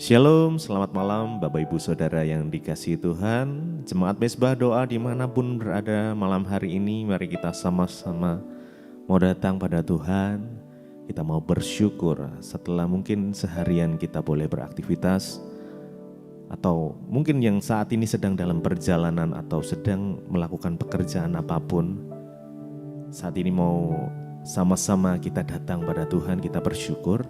Shalom, selamat malam Bapak Ibu Saudara yang dikasihi Tuhan. Jemaat Mesbah Doa dimanapun berada malam hari ini, mari kita sama-sama mau datang pada Tuhan. Kita mau bersyukur setelah mungkin seharian kita boleh beraktivitas, atau mungkin yang saat ini sedang dalam perjalanan atau sedang melakukan pekerjaan apapun. Saat ini mau sama-sama kita datang pada Tuhan, kita bersyukur.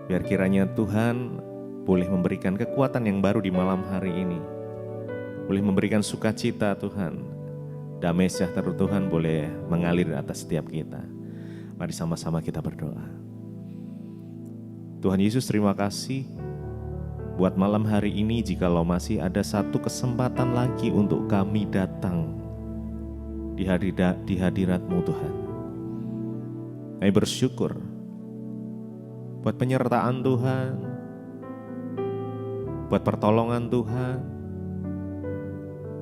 Biar kiranya Tuhan boleh memberikan kekuatan yang baru di malam hari ini. Boleh memberikan sukacita Tuhan. Damai sejahtera Tuhan boleh mengalir atas setiap kita. Mari sama-sama kita berdoa. Tuhan Yesus, terima kasih buat malam hari ini, jikalau masih ada satu kesempatan lagi untuk kami datang di hadirat-Mu Tuhan. Kami bersyukur buat penyertaan Tuhan, buat pertolongan Tuhan,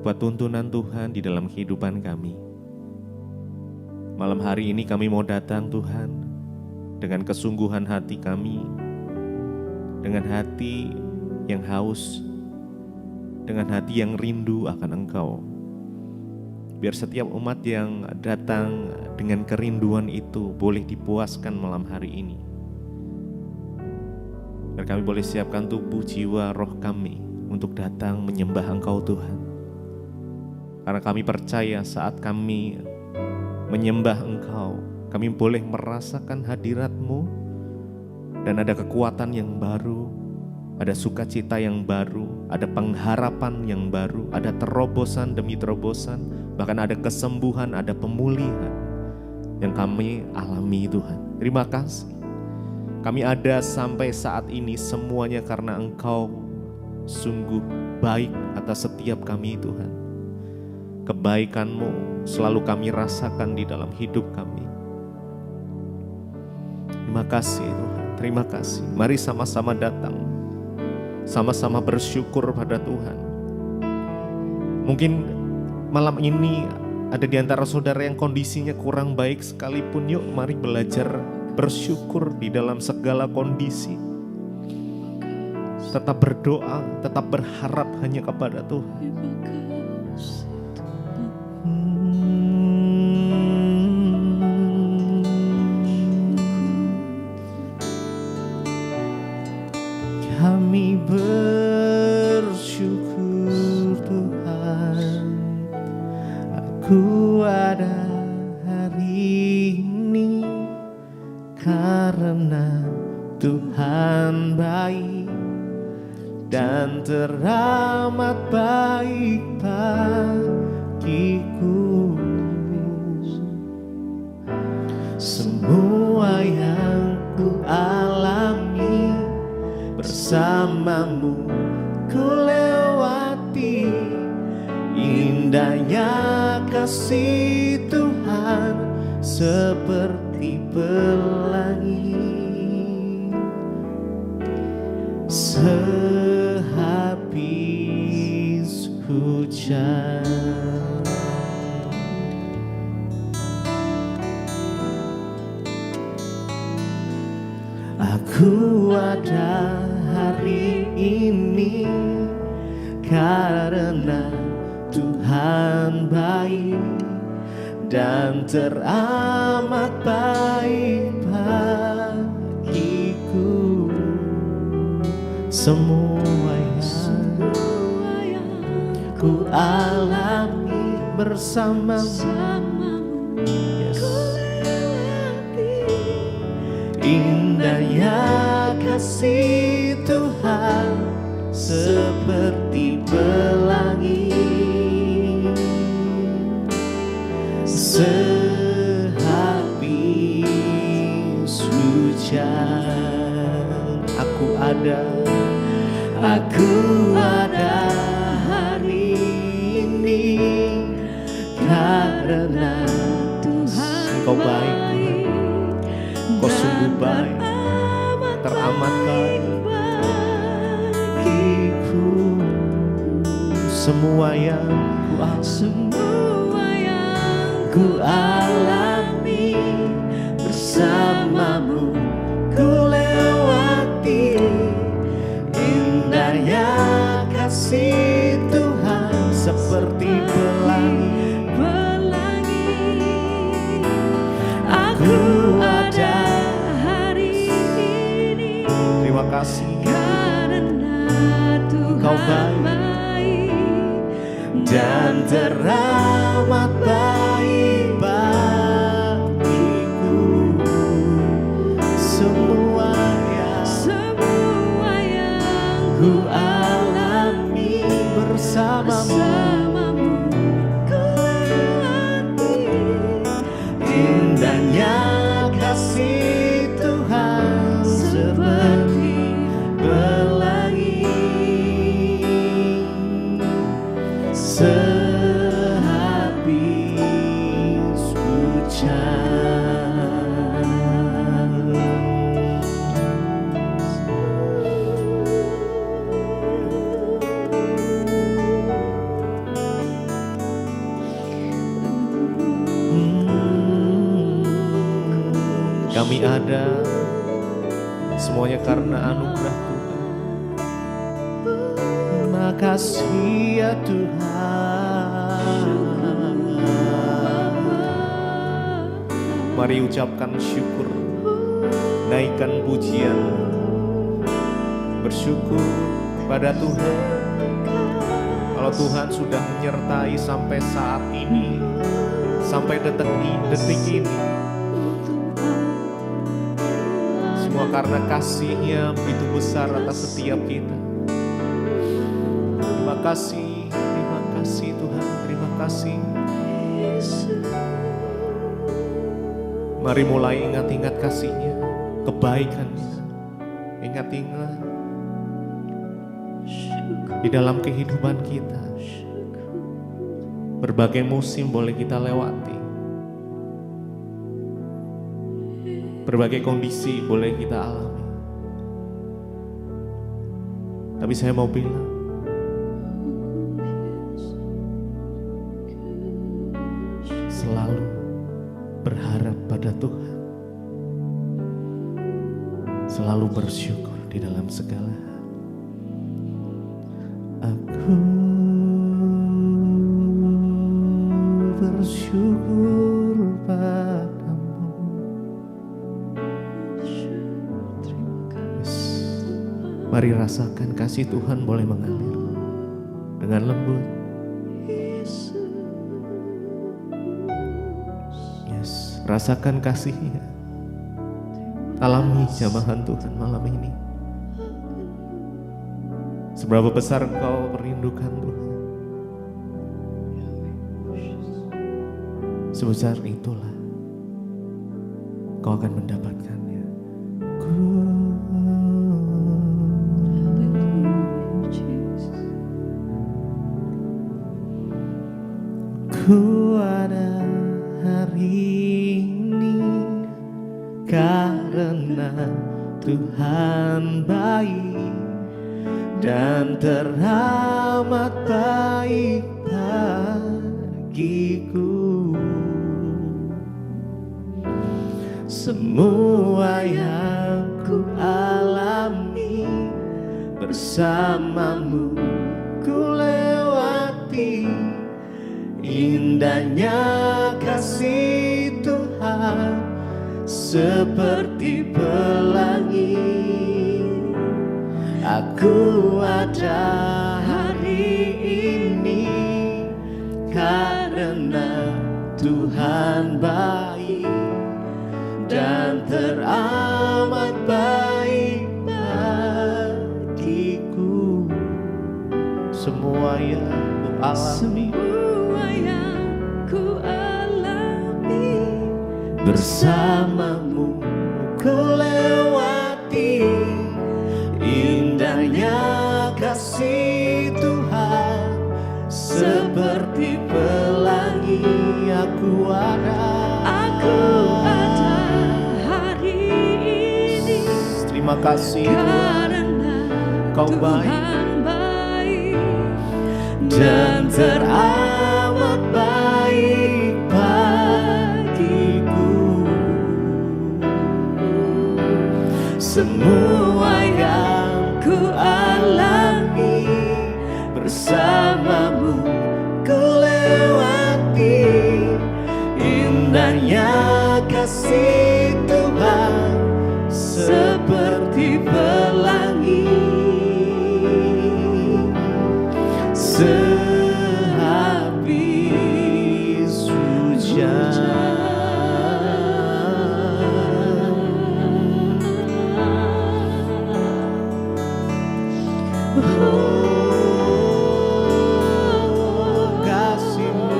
buat tuntunan Tuhan di dalam kehidupan kami. Malam hari ini kami mau datang Tuhan dengan kesungguhan hati kami, dengan hati yang haus, dengan hati yang rindu akan Engkau. Biar setiap umat yang datang dengan kerinduan itu boleh dipuaskan malam hari ini. Biar kami boleh siapkan tubuh, jiwa, roh kami untuk datang menyembah Engkau Tuhan. Karena kami percaya saat kami menyembah Engkau, kami boleh merasakan hadirat-Mu dan ada kekuatan yang baru, ada sukacita yang baru, ada pengharapan yang baru, ada terobosan demi terobosan, bahkan ada kesembuhan, ada pemulihan yang kami alami Tuhan. Terima kasih. Kami ada sampai saat ini semuanya karena Engkau sungguh baik atas setiap kami Tuhan. Kebaikan-Mu selalu kami rasakan di dalam hidup kami. Terima kasih Tuhan, terima kasih. Mari sama-sama datang, sama-sama bersyukur pada Tuhan. Mungkin malam ini ada di antara saudara yang kondisinya kurang baik sekalipun, yuk mari belajar bersyukur di dalam segala kondisi. Tetap berdoa, tetap berharap hanya kepada Tuhan. Kami bersyukur Tuhan, aku ada hari ini karena Tuhan baik dan teramat baik bagiku. Semua yang ku alami bersama-Mu ku lewati, indahnya kasih Tuhan seperti pelangi sehabis hujan. Aku ada hari ini karena Tuhan baik dan teramat baik bagiku. Semua yang ku alami bersama-Mu, yes. Indahnya kasih Tuhan seperti pelangi sehabis hujan. Aku ada hari ini karena Tuhan Engkau baik Tuhan. Engkau sungguh baik, teramat baik bagiku. Semua yang ku alami bersama-Mu ku lewati, kasih Tuhan seperti pelangi. Aku ada hari ini. Terima kasih karena Tuhan baik dan teramat baik bagiku. Semua yang ku alami bersamamu, ku lewati. indahnya kasih Tuhan seperti pelangi. Sehabis hujan, kami ada semuanya karena anugerah Tuhan. Terima kasih ya Tuhan. Mari ucapkan syukur, naikkan pujian, bersyukur pada Tuhan. Kalau Tuhan sudah menyertai sampai saat ini, sampai detik ini, semua karena kasih-Nya begitu besar atas setiap kita. Terima kasih Tuhan, terima kasih. Mari mulai ingat-ingat kasih-Nya, kebaikan-Nya. Ingat-ingat di dalam kehidupan kita. Berbagai musim boleh kita lewati. Berbagai kondisi boleh kita alami. Tapi saya mau bilang, selalu berharap pada Tuhan, selalu bersyukur di dalam segala hal. Aku bersyukur padamu. Yes. Mari rasakan kasih Tuhan boleh mengalir dengan lembut. Rasakan kasih-Nya. Alami jamahan Tuhan malam ini. Seberapa besar Engkau merindukan Tuhan, sebesar itulah Kau akan mendapatkannya. Ku ada hari ini karena Tuhan baik dan teramat baik bagiku. Semua yang ku alami bersamamu ku lewati. Indahnya kasih Tuhan seperti pelangi. Aku ada hari ini karena Tuhan baik dan teramat baik bagiku. Semua yang ku alami bersamamu ku lewati. Indahnya kasih Tuhan seperti pelangi. Aku ada hari ini. Terima kasih Tuhan, Kau baik dan teramat baik bagiku. Semua yang ku alami sehabis hujan. Kasih-Mu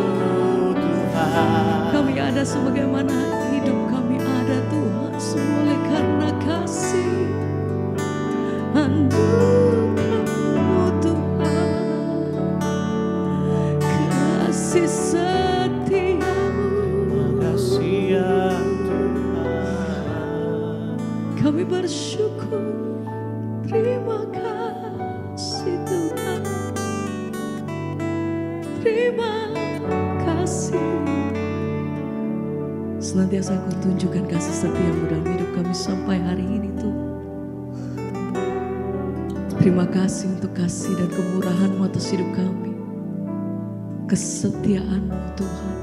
Tuhan, Kami ada sebagaimana hidup kami ada Tuhan, semua oleh karena kasih anugerah-Mu Tuhan, kasih setia-Mu. kasih ya Tuhan. Kami bersyukur, terima kasih Tuhan, terima kasih. Senantiasa Kau tunjukkan kasih setia-Mu dalam hidup kami sampai hari ini Tuhan. Terima kasih untuk kasih dan kemurahan-Mu atas hidup kami, kesetiaan-Mu Tuhan.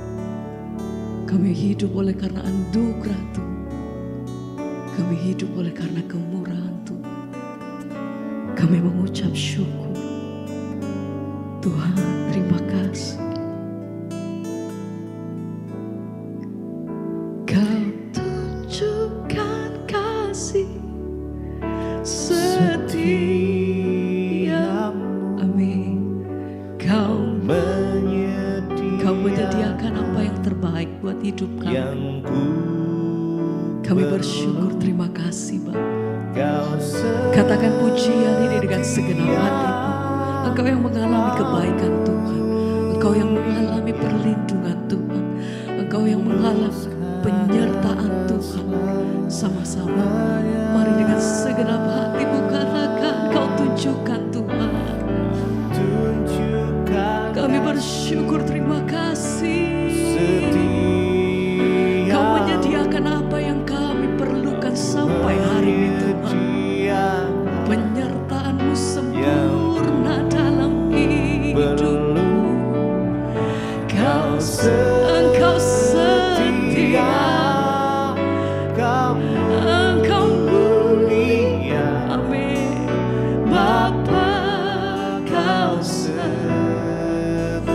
Kami hidup oleh karena anugerah Tuhan. Kami hidup oleh karena kemurahan Tuhan. Kami mengucap syukur. Tuhan, terima kasih. Kau tunjukkan kasih setia-Mu. Amin. Kau menyediakan apa yang terbaik buat hidup kami. yang ku Kami bersyukur, terima kasih Bapa. Kau Katakan pujian ini dengan segenap hatimu. Engkau yang mengalami kebaikan Tuhan, Engkau yang mengalami perlindungan Tuhan, Engkau yang mengalami penyertaan Tuhan. Sama-sama mari dengan segenap hatimu katakan, Kau tunjukkan Tuhan. tunjukkan Kami bersyukur, terima kasih. setia. Kau menyediakan apa yang kami perlukan sampai hari ini Tuhan. Penyertaan-Mu sempurna dalam hidupku. Engkau setia, Engkau mulia. Amin. Bapa, Kau setia.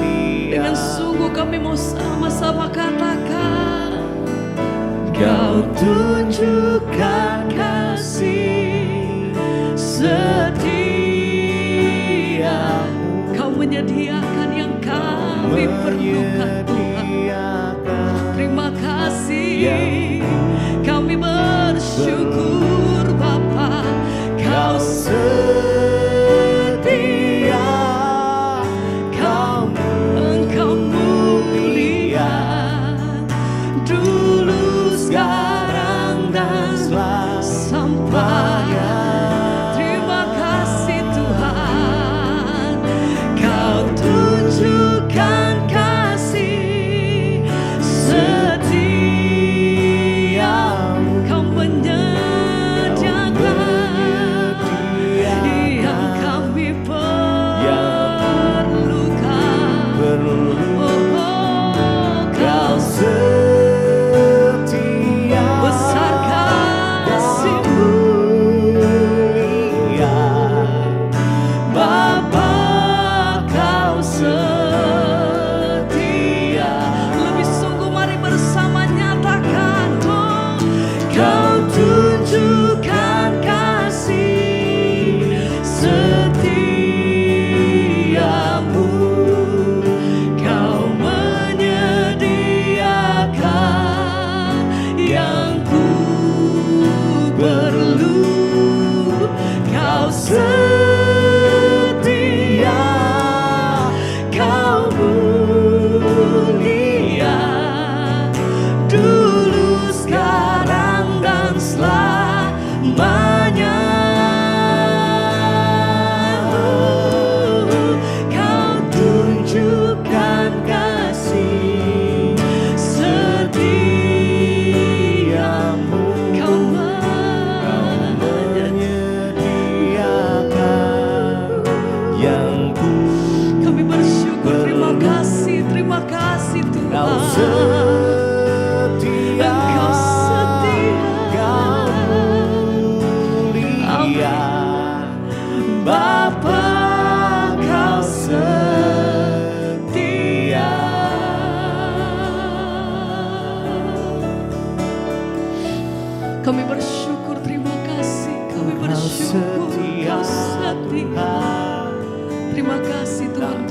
Dengan sungguh kami mau sama-sama katakan, Kau tunjukkan kasih setia-Mu. Kau menyediakan yang kami perlukan Tuhan. Terima kasih. Kami bersyukur Bapa, Kau setia, Engkau mulia. Dulu, sekarang, dan sampai. Terima kasih Tuhan. Kau tunjukkan kasih setia-Mu. Kau menyediakan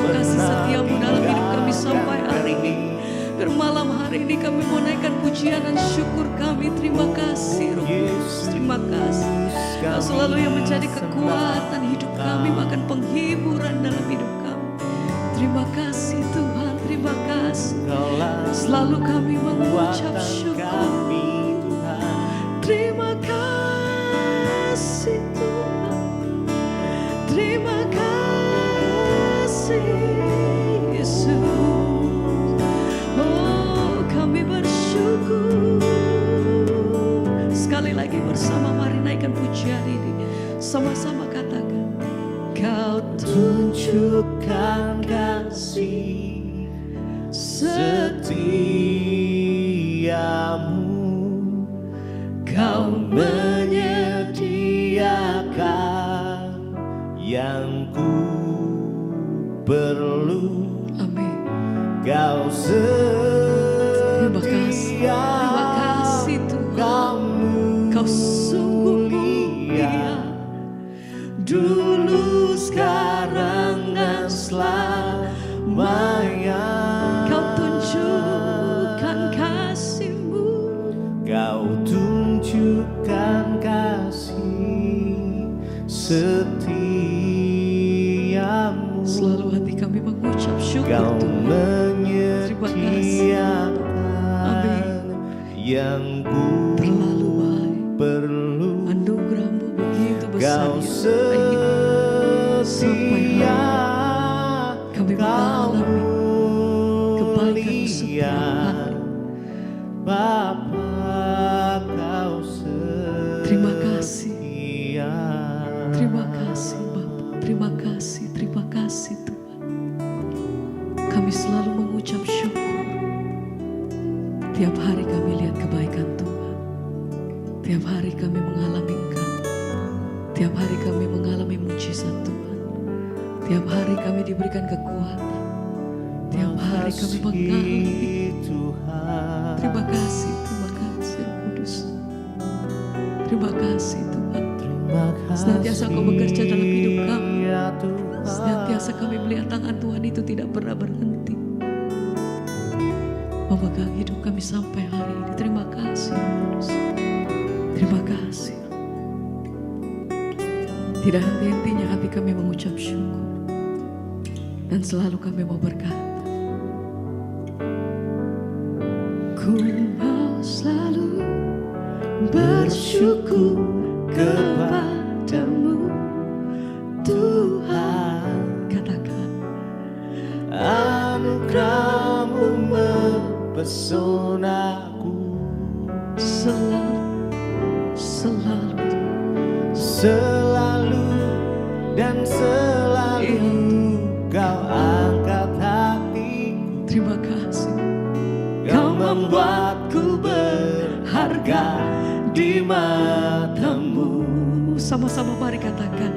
kasih-Mu, kasih setiamu dalam hidup kami sampai hari ini. Biar malam hari ini kami mau naikkan pujian dan syukur kami. Terima kasih Roh Kudus, terima kasih. Kau selalu yang menjadi kekuatan hidup kami, bahkan penghiburan dalam hidup kami. Terima kasih Tuhan, terima kasih. Selalu kami mengucap syukur. Terima kasih Tuhan, terima kasih Yesus. Oh, kami bersyukur. Sekali lagi bersama mari naikkan pujian ini. Sama-sama katakan, Kau tunjukkan kasih setiamu, Kau menyediakan yang ku perlu. amin. Kau Terima kasih Tuhan. Kau sungguh mulia, dulu, sekarang, dan selamanya. Kau tunjukkan kasih-Mu, Kau tunjukkan kasih setiamu. selalu hati kami mengucap syukur Kau Tuhan. menyediakan yang ku Terlalu baik, perlu. anugerah-Mu begitu besar Kau ya. setia, Kami mengalami kebaikan-Mu setiap hari. Bapa, Kau setia. Terima kasih, terima kasih Bapa, terima kasih Tuhan. Kami selalu mengucap syukur. Tiap hari kami lihat kebaikan Tuhan. Tiap hari kami mengalami Engkau. Tiap hari kami mengalami mujizat Tuhan. Tiap hari kami diberikan kekuatan. Tiap hari kami mengalami Tuhan. Terima kasih Roh Kudus. Terima kasih Tuhan. Senantiasa Kau bekerja dalam hidup kami. Senantiasa kami melihat tangan Tuhan itu tidak pernah berhenti memegang hidup kami sampai hari ini. Terima kasih Roh Kudus. Terima kasih. Tidak henti-hentinya hati kami mengucap syukur. Dan selalu kami mau berkata, ku mau selalu bersyukur kepadamu Tuhan. Katakan, Anugerah-Mu mempesonaku, selalu dan selalu Kau angkat hatiku. terima kasih. Kau membuatku berharga di mata-Mu. Sama-sama mari katakan,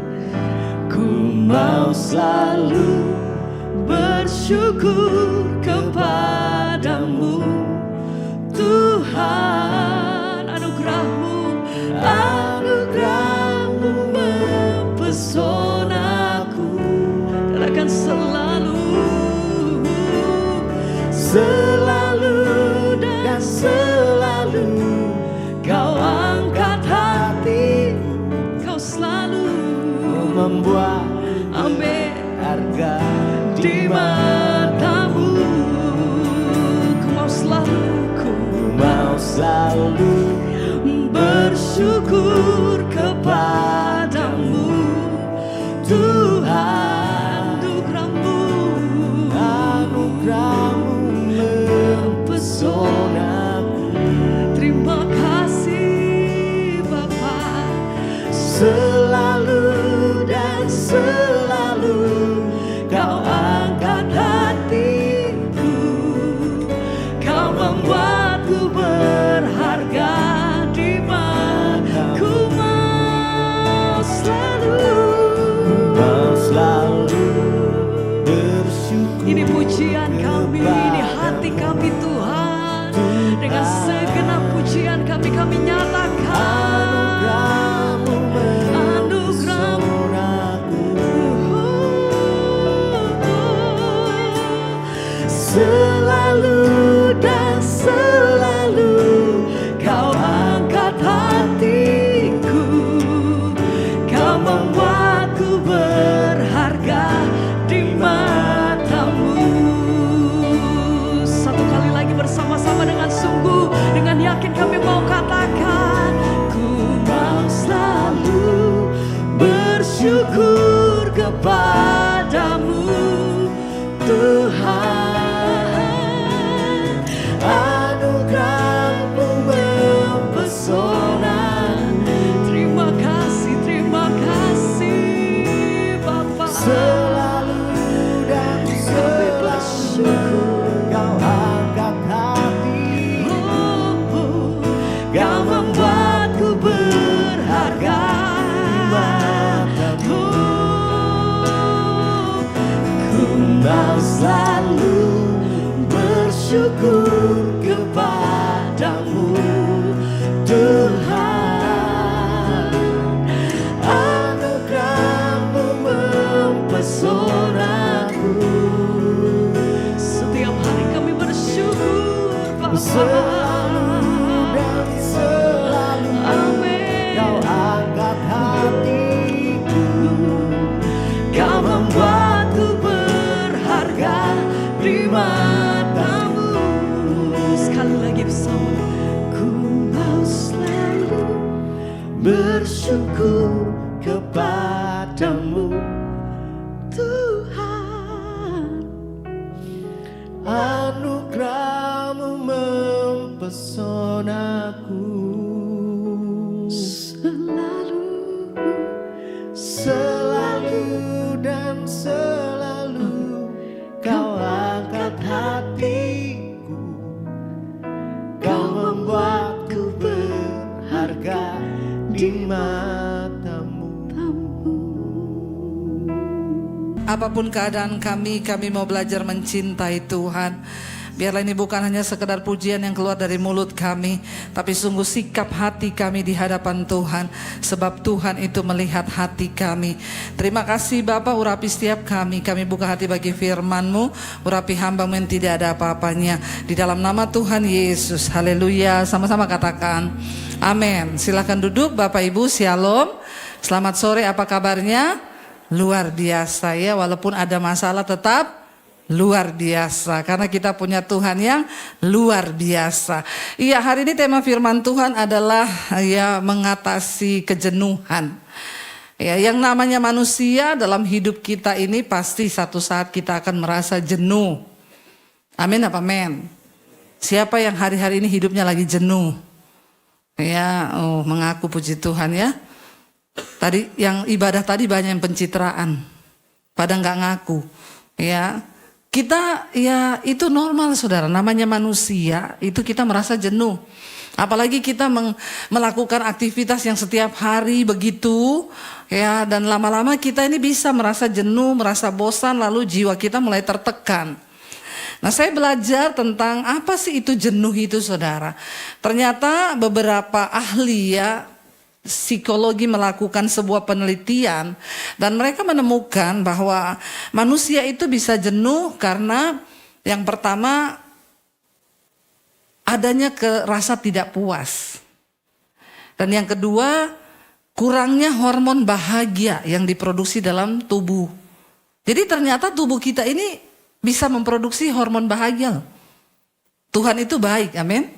Ku mau selalu bersyukur kepadamu Tuhan. Anugerah-Mu mempesonaku. Katakan selalu dan selalu Kau angkat hati. Kau selalu membuat amin harga di mata-Mu. Ku mau selalu bersyukur kepadamu Tuhan. Anugerah-Mu mempesonaku. Terima kasih Bapa. Selalu dan selalu Kau angkat hatiku. Kau membuatku berharga di mata. Ku mau selalu bersyukur. ini pujian kami, ini hati kami Tuhan. Dengan segenap pujian kami nyatakan Anugerah-Mu mempesonaku. Selalu dan selalu Kau angkat hatiku, Kau membuatku berharga di matamu. Satu kali lagi bersama-sama dengan sungguh, dengan yakin kami mau katakan, ku mau selalu bersyukur kepadamu Tuhan. Anugerah-Mu mempesona. Terima kasih Bapa. Selalu dan selalu Kau angkat hati, Kau membuatku berharga di matamu. Ku mau selalu bersyukur kepadamu Tuhan. Anugerah-Mu mempesonaku. Setiap hari kami bersyukur Bapa. Selalu dan selalu Amin. Kau angkat hatiku, Kau membuatku berharga di matamu. Sekali lagi bersama, ku mau selalu bersyukur kepadamu Tuhan. Anugerah-Mu mempesonaku. Selalu dan selalu Kau angkat hatiku, Kau membuatku berharga di matamu. Apapun keadaan kami mau belajar mencintai Tuhan. Biarlah ini bukan hanya sekedar pujian yang keluar dari mulut kami, tapi sungguh sikap hati kami di hadapan Tuhan. Sebab Tuhan itu melihat hati kami. Terima kasih Bapa, urapi setiap kami buka hati bagi firman-Mu, urapi hamba-Mu yang tidak ada apa-apanya. Di dalam nama Tuhan Yesus, haleluya. Sama-sama katakan amin. Silakan duduk Bapak Ibu, shalom. Selamat sore, apa kabarnya? Luar biasa ya, walaupun ada masalah tetap luar biasa, karena kita punya Tuhan yang luar biasa. Iya, hari ini tema firman Tuhan adalah ya mengatasi kejenuhan. Ya, yang namanya manusia dalam hidup kita ini pasti satu saat kita akan merasa jenuh. Amin apa men? Siapa yang hari-hari ini hidupnya lagi jenuh? Ya, mengaku puji Tuhan ya. Tadi yang ibadah tadi banyak yang pencitraan, pada nggak ngaku. Ya. Kita ya itu normal saudara, namanya manusia itu kita merasa jenuh. Apalagi kita melakukan aktivitas yang setiap hari begitu ya, dan lama-lama kita ini bisa merasa jenuh, merasa bosan, lalu jiwa kita mulai tertekan. Nah, saya belajar tentang apa sih itu jenuh itu saudara. Ternyata beberapa ahli ya psikologi melakukan sebuah penelitian dan mereka menemukan bahwa manusia itu bisa jenuh karena yang pertama adanya rasa tidak puas. Dan yang kedua kurangnya hormon bahagia yang diproduksi dalam tubuh. Jadi ternyata tubuh kita ini bisa memproduksi hormon bahagia. Tuhan itu baik, amin.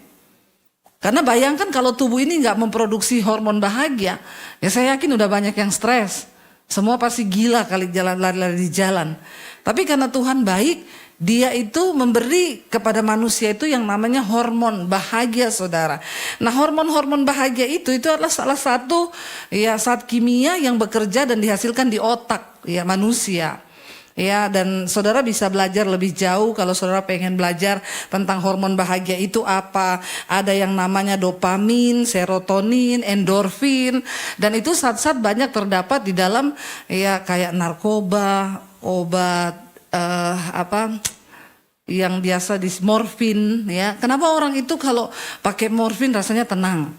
Karena bayangkan kalau tubuh ini nggak memproduksi hormon bahagia, ya saya yakin udah banyak yang stres. Semua pasti gila kali lari-lari di jalan. Tapi karena Tuhan baik, Dia itu memberi kepada manusia itu yang namanya hormon bahagia saudara. Nah, hormon-hormon bahagia itu adalah salah satu ya zat kimia yang bekerja dan dihasilkan di otak ya manusia. Ya, dan saudara bisa belajar lebih jauh kalau saudara pengen belajar tentang hormon bahagia itu apa. Ada yang namanya dopamin, serotonin, endorfin, dan itu zat-zat banyak terdapat di dalam ya kayak narkoba, obat yang biasa di morfin ya. Kenapa orang itu kalau pakai morfin rasanya tenang?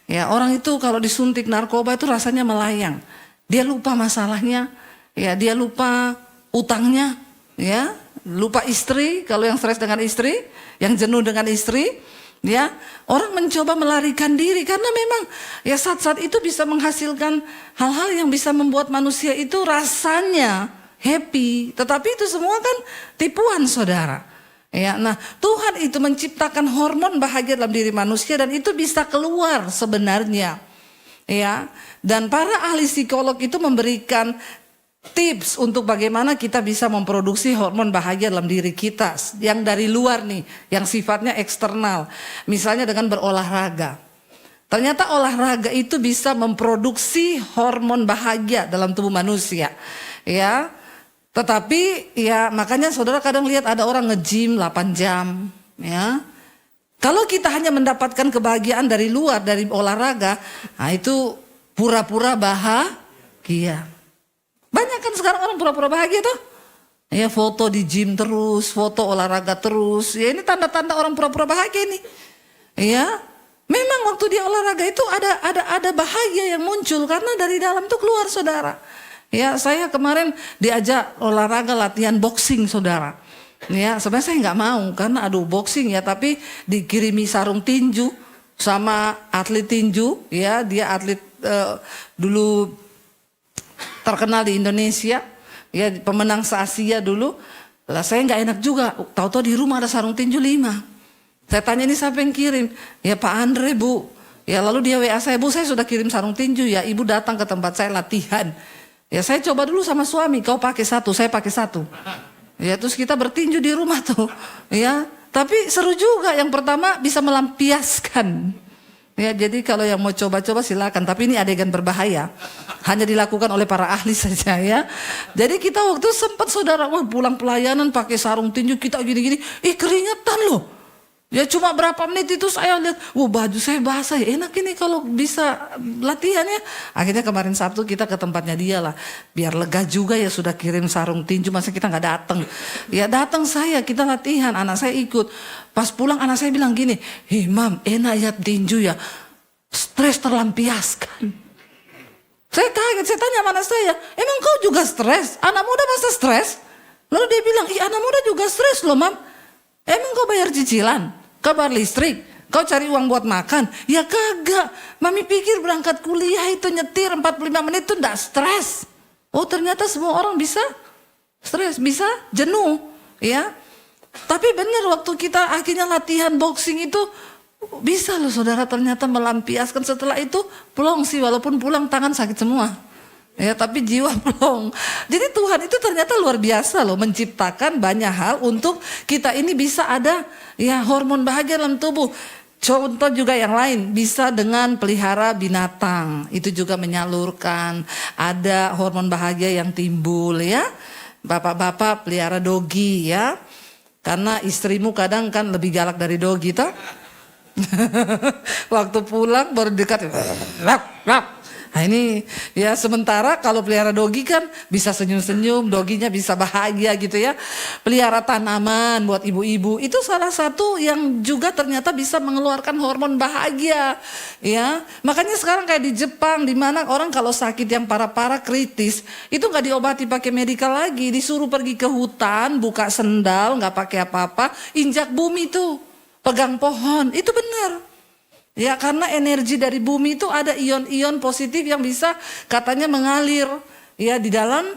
Ya, orang itu kalau disuntik narkoba itu rasanya melayang. Dia lupa masalahnya, ya dia lupa utangnya, ya lupa istri, kalau yang stres dengan istri, yang jenuh dengan istri, ya, orang mencoba melarikan diri karena memang ya saat-saat itu bisa menghasilkan hal-hal yang bisa membuat manusia itu rasanya happy, tetapi itu semua kan tipuan, saudara. Ya, nah Tuhan itu menciptakan hormon bahagia dalam diri manusia dan itu bisa keluar sebenarnya. Ya, dan para ahli psikolog itu memberikan tips untuk bagaimana kita bisa memproduksi hormon bahagia dalam diri kita yang dari luar nih, yang sifatnya eksternal. Misalnya dengan berolahraga. Ternyata olahraga itu bisa memproduksi hormon bahagia dalam tubuh manusia. Ya. Tetapi ya makanya saudara kadang lihat ada orang nge-gym 8 jam, ya. Kalau kita hanya mendapatkan kebahagiaan dari luar, dari olahraga, nah itu pura-pura bahagia. Banyak kan sekarang orang pura-pura bahagia tuh. Ya foto di gym terus, foto olahraga terus. Ya ini tanda-tanda orang pura-pura bahagia nih. Ya, memang waktu dia olahraga itu ada bahagia yang muncul karena dari dalam tuh keluar, saudara. Ya, saya kemarin diajak olahraga latihan boxing, saudara. Ya, sebenarnya saya nggak mau karena aduh boxing ya, tapi dikirimi sarung tinju sama atlet tinju. Ya, dia atlet dulu terkenal di Indonesia, ya pemenang se-Asia dulu. Lah saya nggak enak juga, tahu-tahu di rumah ada sarung tinju 5. Saya tanya ini siapa yang kirim? Ya Pak Andre, Bu. Ya lalu dia WA saya, Bu saya sudah kirim sarung tinju ya, Ibu datang ke tempat saya latihan. Ya saya coba dulu sama suami, kau pakai 1, saya pakai 1. Ya terus kita bertinju di rumah tuh. Ya, tapi seru juga. Yang pertama bisa melampiaskan. Ya, jadi kalau yang mau coba-coba silakan, tapi ini adegan berbahaya. Hanya dilakukan oleh para ahli saja ya. Jadi kita waktu sempat saudara, wah pulang pelayanan pakai sarung tinju kita gini-gini, keringetan loh. Ya cuma berapa menit itu saya lihat, wah baju saya basah ya, enak ini kalau bisa latihan ya. Akhirnya kemarin Sabtu kita ke tempatnya dia lah, biar lega juga ya sudah kirim sarung tinju, masa kita nggak datang. Ya datang saya, kita latihan, anak saya ikut. Pas pulang anak saya bilang gini, Mam enak ya tinju ya, stres terlampiaskan. Saya kaget, saya tanya mana saya, emang kau juga stres? Anak muda masa stres? Lalu dia bilang, anak muda juga stres loh Mam. Emang kau bayar cicilan? Kau bayar listrik? Kau cari uang buat makan? Ya kagak. Mami pikir berangkat kuliah itu nyetir 45 menit itu enggak stres. Oh ternyata semua orang bisa stres, bisa jenuh. Ya. Tapi benar waktu kita akhirnya latihan boxing itu bisa loh saudara ternyata melampiaskan. Setelah itu plong sih, walaupun pulang tangan sakit semua. Ya tapi jiwa plong. Jadi Tuhan itu ternyata luar biasa loh, menciptakan banyak hal untuk kita ini bisa ada ya hormon bahagia dalam tubuh. Contoh juga yang lain, bisa dengan pelihara binatang, itu juga menyalurkan ada hormon bahagia yang timbul ya. Bapak-bapak pelihara dogi ya, karena istrimu kadang kan lebih galak dari dogi toh. Waktu pulang baru dekat, nah ini ya sementara kalau pelihara dogi kan bisa senyum-senyum, doginya bisa bahagia gitu ya. Pelihara tanaman buat ibu-ibu itu salah satu yang juga ternyata bisa mengeluarkan hormon bahagia ya. Makanya sekarang kayak di Jepang di mana orang kalau sakit yang parah-parah kritis itu nggak diobati pakai medikal lagi, disuruh pergi ke hutan, buka sendal, nggak pakai apa-apa, injak bumi tuh, pegang pohon, itu benar. Ya karena energi dari bumi itu ada ion-ion positif yang bisa katanya mengalir ya di dalam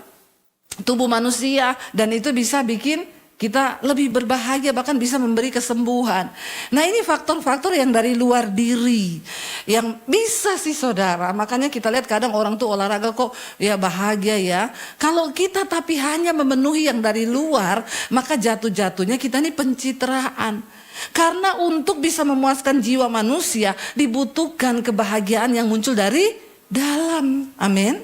tubuh manusia dan itu bisa bikin kita lebih berbahagia, bahkan bisa memberi kesembuhan. Nah ini faktor-faktor yang dari luar diri yang bisa sih saudara. Makanya kita lihat kadang orang tuh olahraga kok ya bahagia ya. Kalau kita tapi hanya memenuhi yang dari luar, maka jatuh-jatuhnya kita ini pencitraan. Karena untuk bisa memuaskan jiwa manusia dibutuhkan kebahagiaan yang muncul dari dalam. Amin.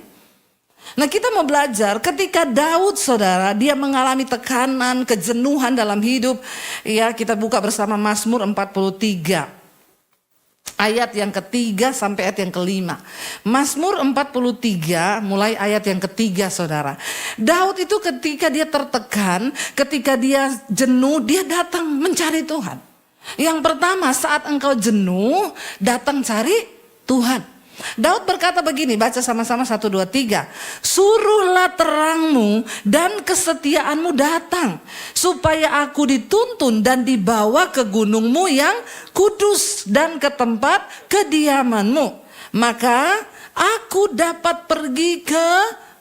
Nah kita mau belajar ketika Daud saudara dia mengalami tekanan, kejenuhan dalam hidup. Ya kita buka bersama Mazmur 43. Ayat yang ketiga sampai ayat yang kelima. Mazmur 43 mulai ayat yang ketiga saudara. Daud itu ketika dia tertekan, ketika dia jenuh, dia datang mencari Tuhan. Yang pertama saat engkau jenuh, datang cari Tuhan. Daud berkata begini, baca sama-sama 1, 2, 3. Suruhlah terangmu dan kesetiaanmu datang, supaya aku dituntun dan dibawa ke gunungmu yang kudus dan ke tempat kediamanmu. Maka aku dapat pergi ke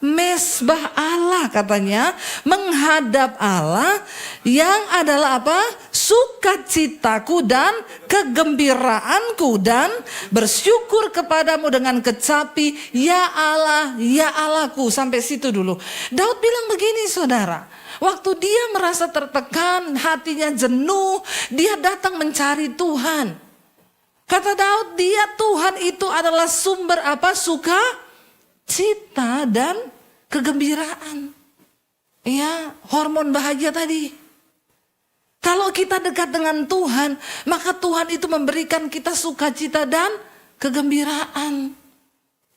mesbah Allah, katanya, menghadap Allah yang adalah apa? Sukacitaku dan kegembiraanku, dan bersyukur kepadamu dengan kecapi, ya Allah, ya Allahku. Sampai situ dulu. Daud bilang begini, saudara. Waktu dia merasa tertekan, hatinya jenuh, dia datang mencari Tuhan. Kata Daud, Tuhan itu adalah sumber apa? Sukacita dan kegembiraan. Ya, hormon bahagia tadi. Kalau kita dekat dengan Tuhan, maka Tuhan itu memberikan kita sukacita dan kegembiraan.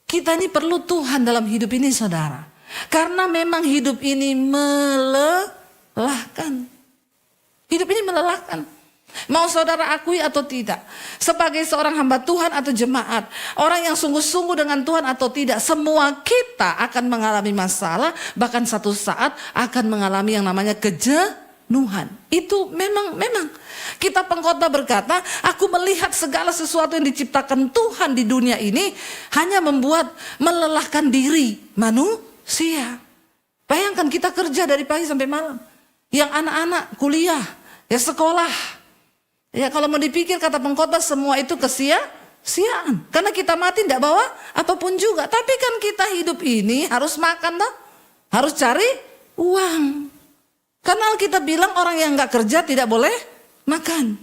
Kita ini perlu Tuhan dalam hidup ini, saudara. Karena memang hidup ini melelahkan. Hidup ini melelahkan. Mau saudara akui atau tidak, sebagai seorang hamba Tuhan atau jemaat, orang yang sungguh-sungguh dengan Tuhan atau tidak, semua kita akan mengalami masalah, bahkan satu saat akan mengalami yang namanya kejenuhan. Itu memang kita pengkhotbah berkata, aku melihat segala sesuatu yang diciptakan Tuhan di dunia ini hanya melelahkan diri manusia. Bayangkan kita kerja dari pagi sampai malam, yang anak-anak kuliah, ya sekolah. Ya kalau mau dipikir kata pengkhotbah semua itu kesia-siaan. Karena kita mati tidak bawa apapun juga. Tapi kan kita hidup ini harus makan toh. Harus cari uang. Karena kita bilang orang yang gak kerja tidak boleh makan.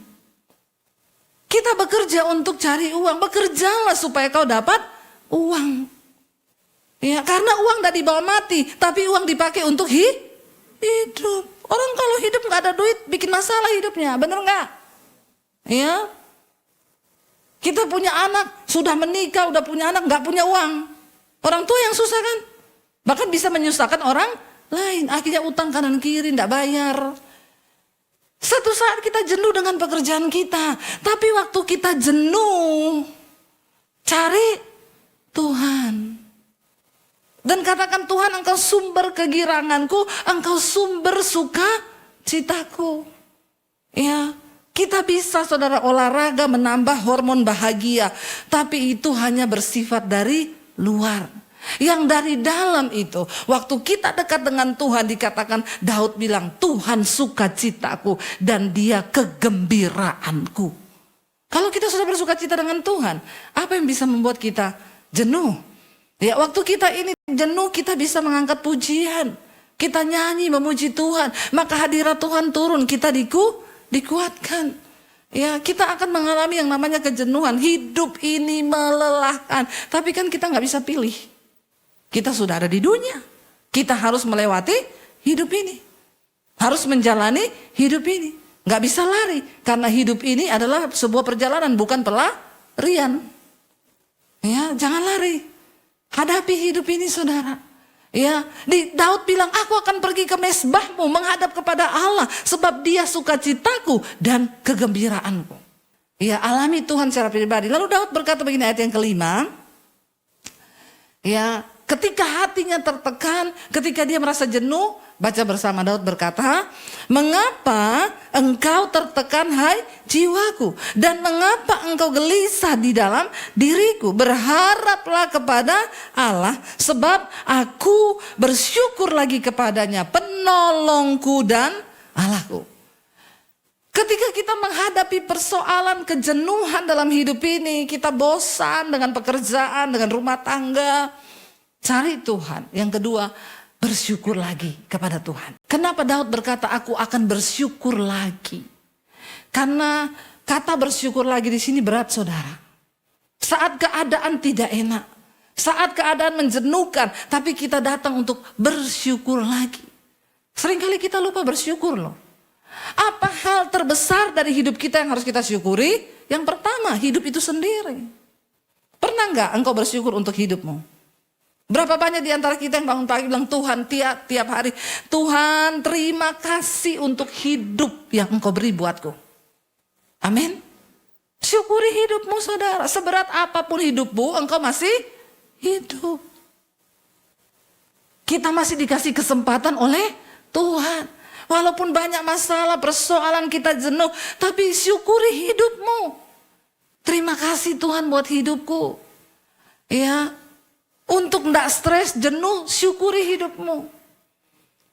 Kita bekerja untuk cari uang. Bekerjalah supaya kau dapat uang. Ya, karena uang tidak dibawa mati. Tapi uang dipakai untuk hidup. Orang kalau hidup gak ada duit bikin masalah hidupnya. Bener gak? Ya, kita punya anak, sudah menikah, udah punya anak, nggak punya uang. Orang tua yang susah kan, bahkan bisa menyusahkan orang lain. Akhirnya utang kanan kiri, nggak bayar. Satu saat kita jenuh dengan pekerjaan kita, tapi waktu kita jenuh, cari Tuhan. Dan katakan, Tuhan, Engkau sumber kegiranganku, Engkau sumber sukacitaku. Ya. Kita bisa saudara olahraga menambah hormon bahagia. Tapi itu hanya bersifat dari luar. Yang dari dalam itu, waktu kita dekat dengan Tuhan, dikatakan Daud bilang, Tuhan sukacitaku dan dia kegembiraanku. Kalau kita sudah bersukacita dengan Tuhan, apa yang bisa membuat kita jenuh? Ya, waktu kita ini jenuh, kita bisa mengangkat pujian. Kita nyanyi memuji Tuhan, maka hadirat Tuhan turun, kita dikuatkan. Ya, kita akan mengalami yang namanya kejenuhan. Hidup ini melelahkan. Tapi kan kita gak bisa pilih. Kita sudah ada di dunia. Kita harus melewati hidup ini. Harus menjalani hidup ini. Gak bisa lari. Karena hidup ini adalah sebuah perjalanan, bukan pelarian. Ya, jangan lari. Hadapi hidup ini, saudara. Ya, Daud bilang, aku akan pergi ke mesbahmu menghadap kepada Allah, sebab dia sukacitaku dan kegembiraanku. Ya, alami Tuhan secara pribadi. Lalu Daud berkata begini, ayat yang kelima. Ya, ketika hatinya tertekan, ketika dia merasa jenuh, baca bersama. Daud berkata, mengapa engkau tertekan hai jiwaku, dan mengapa engkau gelisah di dalam diriku? Berharaplah kepada Allah, sebab aku bersyukur lagi kepadanya, penolongku dan Allahku. Ketika kita menghadapi persoalan kejenuhan dalam hidup ini, kita bosan dengan pekerjaan, dengan rumah tangga, cari Tuhan. Yang kedua, bersyukur lagi kepada Tuhan. Kenapa Daud berkata aku akan bersyukur lagi? Karena kata bersyukur lagi di sini berat, saudara. Saat keadaan tidak enak, saat keadaan menjenuhkan, tapi kita datang untuk bersyukur lagi. Seringkali kita lupa bersyukur loh. Apa hal terbesar dari hidup kita yang harus kita syukuri? Yang pertama, hidup itu sendiri. Pernah nggak engkau bersyukur untuk hidupmu? Berapa banyak di antara kita yang bangun pagi bilang, Tuhan, tiap hari, Tuhan terima kasih untuk hidup yang engkau beri buatku. Amin. Syukuri hidupmu saudara. Seberat apapun hidupmu, engkau masih hidup. Kita masih dikasih kesempatan oleh Tuhan. Walaupun banyak masalah, persoalan, kita jenuh, tapi syukuri hidupmu. Terima kasih Tuhan buat hidupku. Ya, untuk tidak stres, jenuh, syukuri hidupmu.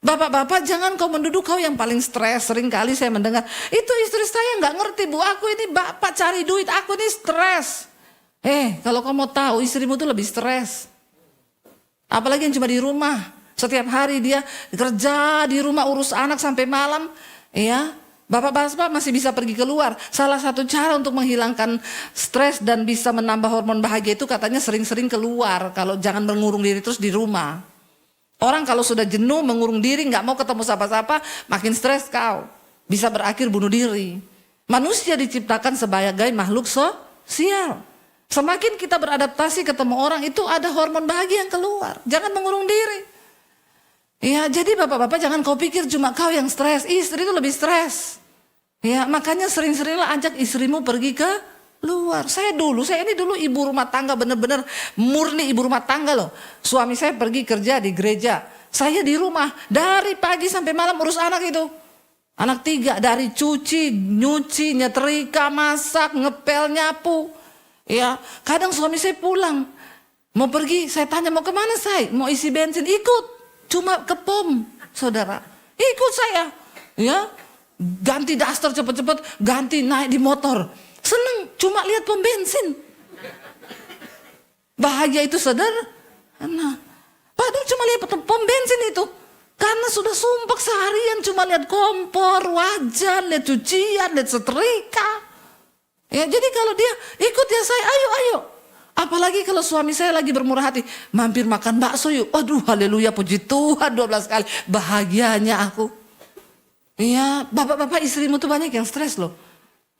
Bapak-bapak, jangan kau menduduh kau yang paling stres. Sering kali saya mendengar, itu istri saya nggak ngerti bu, aku ini bapak cari duit, aku ini stres. Kalau kau mau tahu, istrimu tuh lebih stres. Apalagi yang cuma di rumah. Setiap hari dia kerja di rumah, urus anak sampai malam. Ya, bapak-bapak masih bisa pergi keluar. Salah satu cara untuk menghilangkan stres dan bisa menambah hormon bahagia itu katanya sering-sering keluar. Kalau jangan mengurung diri terus di rumah. Orang kalau sudah jenuh mengurung diri, nggak mau ketemu siapa-siapa, makin stres kau. Bisa berakhir bunuh diri. Manusia diciptakan sebagai makhluk sosial. Semakin kita beradaptasi ketemu orang, itu ada hormon bahagia yang keluar. Jangan mengurung diri. Ya, jadi bapak-bapak jangan kau pikir cuma kau yang stres, istri itu lebih stres. Ya, makanya sering-seringlah ajak istrimu pergi ke luar. Saya ini dulu ibu rumah tangga, bener-bener murni ibu rumah tangga loh. Suami saya pergi kerja di gereja, saya di rumah dari pagi sampai malam urus anak itu. Anak 3, dari cuci, nyuci, nyetrika, masak, ngepel, nyapu. Ya, kadang suami saya pulang, mau pergi, saya tanya mau kemana saya? Mau isi bensin, ikut. Cuma ke pom, saudara. Ikut saya. Ya, ganti daster cepet-cepet, ganti naik di motor. Seneng, cuma lihat pom bensin. Bahagia itu saudara. Nah, padahal cuma lihat pom bensin itu. Karena sudah sumpah seharian cuma lihat kompor, wajan, lihat cucian, lihat setrika. Ya, jadi kalau dia ikut ya saya, ayo. Apalagi kalau suami saya lagi bermurah hati, mampir makan bakso yuk. Aduh, haleluya, puji Tuhan 12 kali. Bahagianya aku. Iya, bapak-bapak istrimu tuh banyak yang stres loh.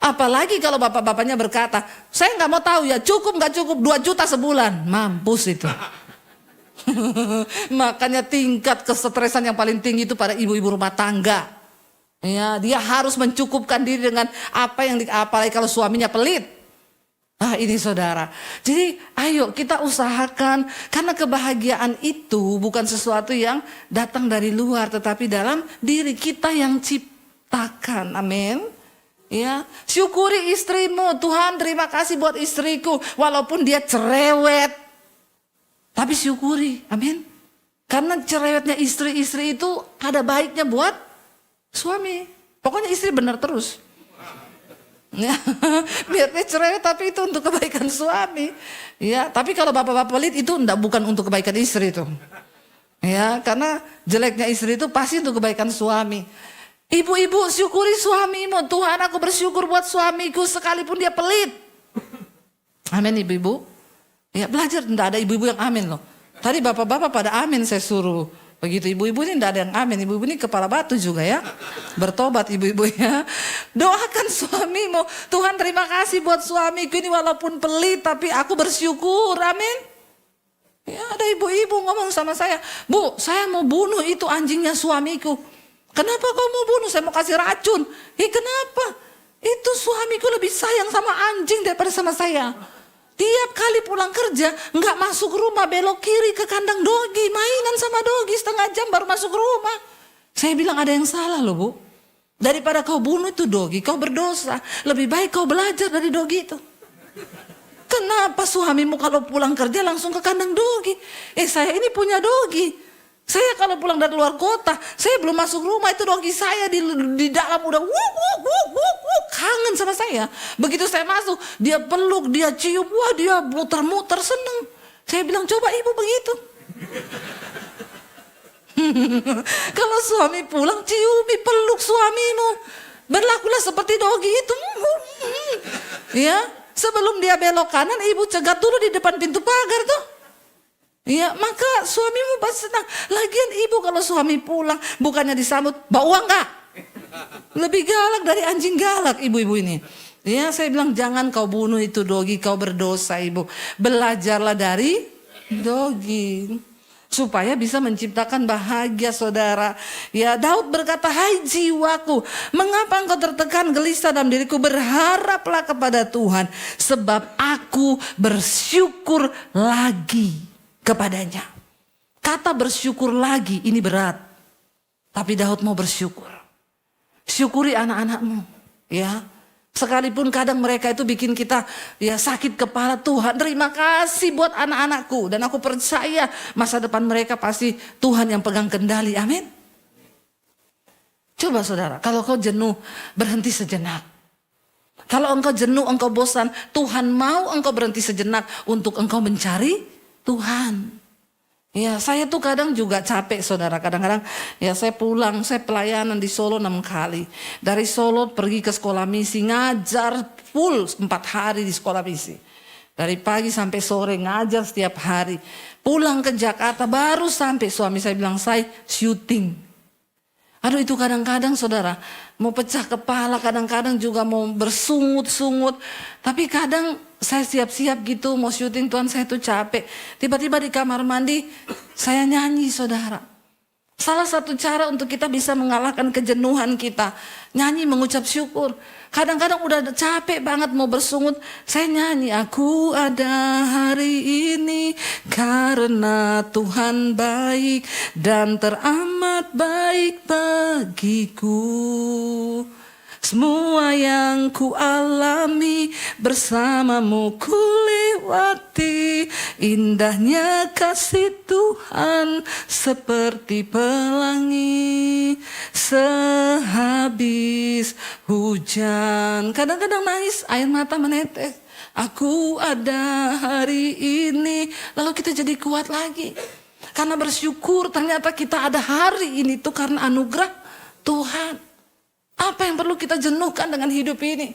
Apalagi kalau bapak-bapaknya berkata, saya nggak mau tahu ya, cukup nggak cukup 2 juta sebulan. Mampus itu. Makanya tingkat kesetresan yang paling tinggi itu pada ibu-ibu rumah tangga. Ya, dia harus mencukupkan diri dengan apa yang apalagi kalau suaminya pelit. Ini saudara. Jadi ayo kita usahakan, karena kebahagiaan itu bukan sesuatu yang datang dari luar, tetapi dalam diri kita yang ciptakan. Amin. Ya, syukuri istrimu. Tuhan, terima kasih buat istriku walaupun dia cerewet. Tapi syukuri. Amin. Karena cerewetnya istri-istri itu ada baiknya buat suami. Pokoknya istri benar terus. Ya, biar dia cerewet tapi itu untuk kebaikan suami. Ya, tapi kalau bapak-bapak pelit itu bukan untuk kebaikan istri itu. Ya, karena jeleknya istri itu pasti untuk kebaikan suami. Ibu-ibu, syukuri suamimu. Tuhan, aku bersyukur buat suamiku sekalipun dia pelit. Amin ibu-ibu. Ya, belajar, enggak ada ibu-ibu yang amin loh. Tadi bapak-bapak pada amin saya suruh. Begitu ibu-ibu ini tidak ada yang amin. Ibu-ibu ini kepala batu juga ya. Bertobat ibu-ibu ya. Doakan suamimu. Tuhan, terima kasih buat suamiku ini walaupun pelit tapi aku bersyukur. Amin. Ya, ada ibu-ibu ngomong sama saya, Bu, saya mau bunuh itu anjingnya suamiku. Kenapa kau mau bunuh? Saya mau kasih racun. Kenapa? Itu suamiku lebih sayang sama anjing daripada sama saya. Tiap kali pulang kerja, nggak masuk rumah, belok kiri ke kandang dogi, mainan sama dogi setengah jam baru masuk rumah. Saya bilang ada yang salah loh bu. Daripada kau bunuh itu dogi, kau berdosa. Lebih baik kau belajar dari dogi itu. Kenapa suamimu kalau pulang kerja langsung ke kandang dogi? Saya ini punya dogi. Saya kalau pulang dari luar kota, saya belum masuk rumah itu dogi saya di dalam udah kangen sama saya. Begitu saya masuk, dia peluk, dia cium, wah dia muter-muter seneng. Saya bilang coba ibu begitu. Kalau suami pulang ciumi, peluk suamimu. Berlakulah seperti dogi itu. Ya, sebelum dia belok kanan, ibu cegat dulu di depan pintu pagar tuh. Ya, maka suamimu pasti senang. Lagian ibu kalau suami pulang bukannya disambut, bawa uang enggak? Lebih galak dari anjing galak ibu-ibu ini. Ya, saya bilang jangan kau bunuh itu dogi, kau berdosa ibu. Belajarlah dari dogi. supaya bisa menciptakan bahagia saudara. Ya, Daud berkata, hai jiwaku, mengapa engkau tertekan gelisah dalam diriku? Berharaplah kepada Tuhan, sebab aku bersyukur lagi kepadanya. Kata bersyukur lagi ini berat, tapi Daud mau bersyukur. Syukuri anak-anakmu, ya. Sekalipun kadang mereka itu bikin kita ya sakit kepala, Tuhan terima kasih buat anak-anakku. Dan aku percaya masa depan mereka pasti Tuhan yang pegang kendali, amin. Coba saudara, kalau kau jenuh berhenti sejenak. Kalau engkau jenuh, engkau bosan, Tuhan mau engkau berhenti sejenak untuk engkau mencari Tuhan. Ya, saya tuh kadang juga capek saudara. Kadang-kadang ya saya pulang, saya pelayanan di Solo 6 kali. Dari Solo pergi ke sekolah misi, ngajar full 4 hari di sekolah misi. Dari pagi sampai sore ngajar setiap hari. Pulang ke Jakarta baru sampai suami saya bilang, saya syuting. Aduh, itu kadang-kadang saudara mau pecah kepala, kadang-kadang juga mau bersungut-sungut. Tapi kadang saya siap-siap gitu mau syuting, Tuhan saya tuh capek. Tiba-tiba di kamar mandi saya nyanyi saudara. Salah satu cara untuk kita bisa mengalahkan kejenuhan kita, nyanyi mengucap syukur. Kadang-kadang udah capek banget mau bersungut, saya nyanyi, aku ada hari ini karena Tuhan baik dan teramat baik bagiku. Semua yang ku alami bersamamu ku lewati, indahnya kasih Tuhan seperti pelangi sehabis hujan. Kadang-kadang nangis, air mata menetes. Aku ada hari ini, lalu kita jadi kuat lagi. Karena bersyukur ternyata kita ada hari ini tuh karena anugerah Tuhan. Apa yang perlu kita jenuhkan dengan hidup ini?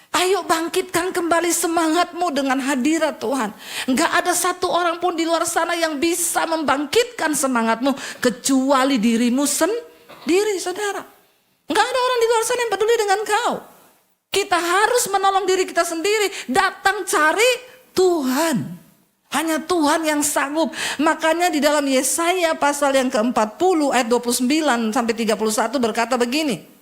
Ayo bangkitkan kembali semangatmu dengan hadirat Tuhan. Enggak ada satu orang pun di luar sana yang bisa membangkitkan semangatmu kecuali dirimu sendiri, saudara. Enggak ada orang di luar sana yang peduli dengan kau. Kita harus menolong diri kita sendiri. Datang cari Tuhan. Hanya Tuhan yang sanggup. Makanya di dalam Yesaya pasal yang ke-40 ayat 29 sampai 31 berkata begini.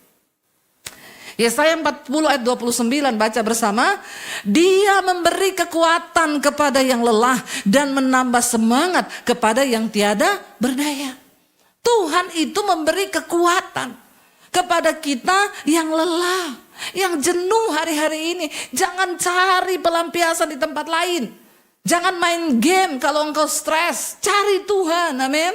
Yesaya 40 ayat 29 baca bersama. Dia memberi kekuatan kepada yang lelah dan menambah semangat kepada yang tiada berdaya. Tuhan itu memberi kekuatan kepada kita yang lelah, yang jenuh hari-hari ini. Jangan cari pelampiasan di tempat lain. Jangan main game kalau engkau stres. Cari Tuhan, amin.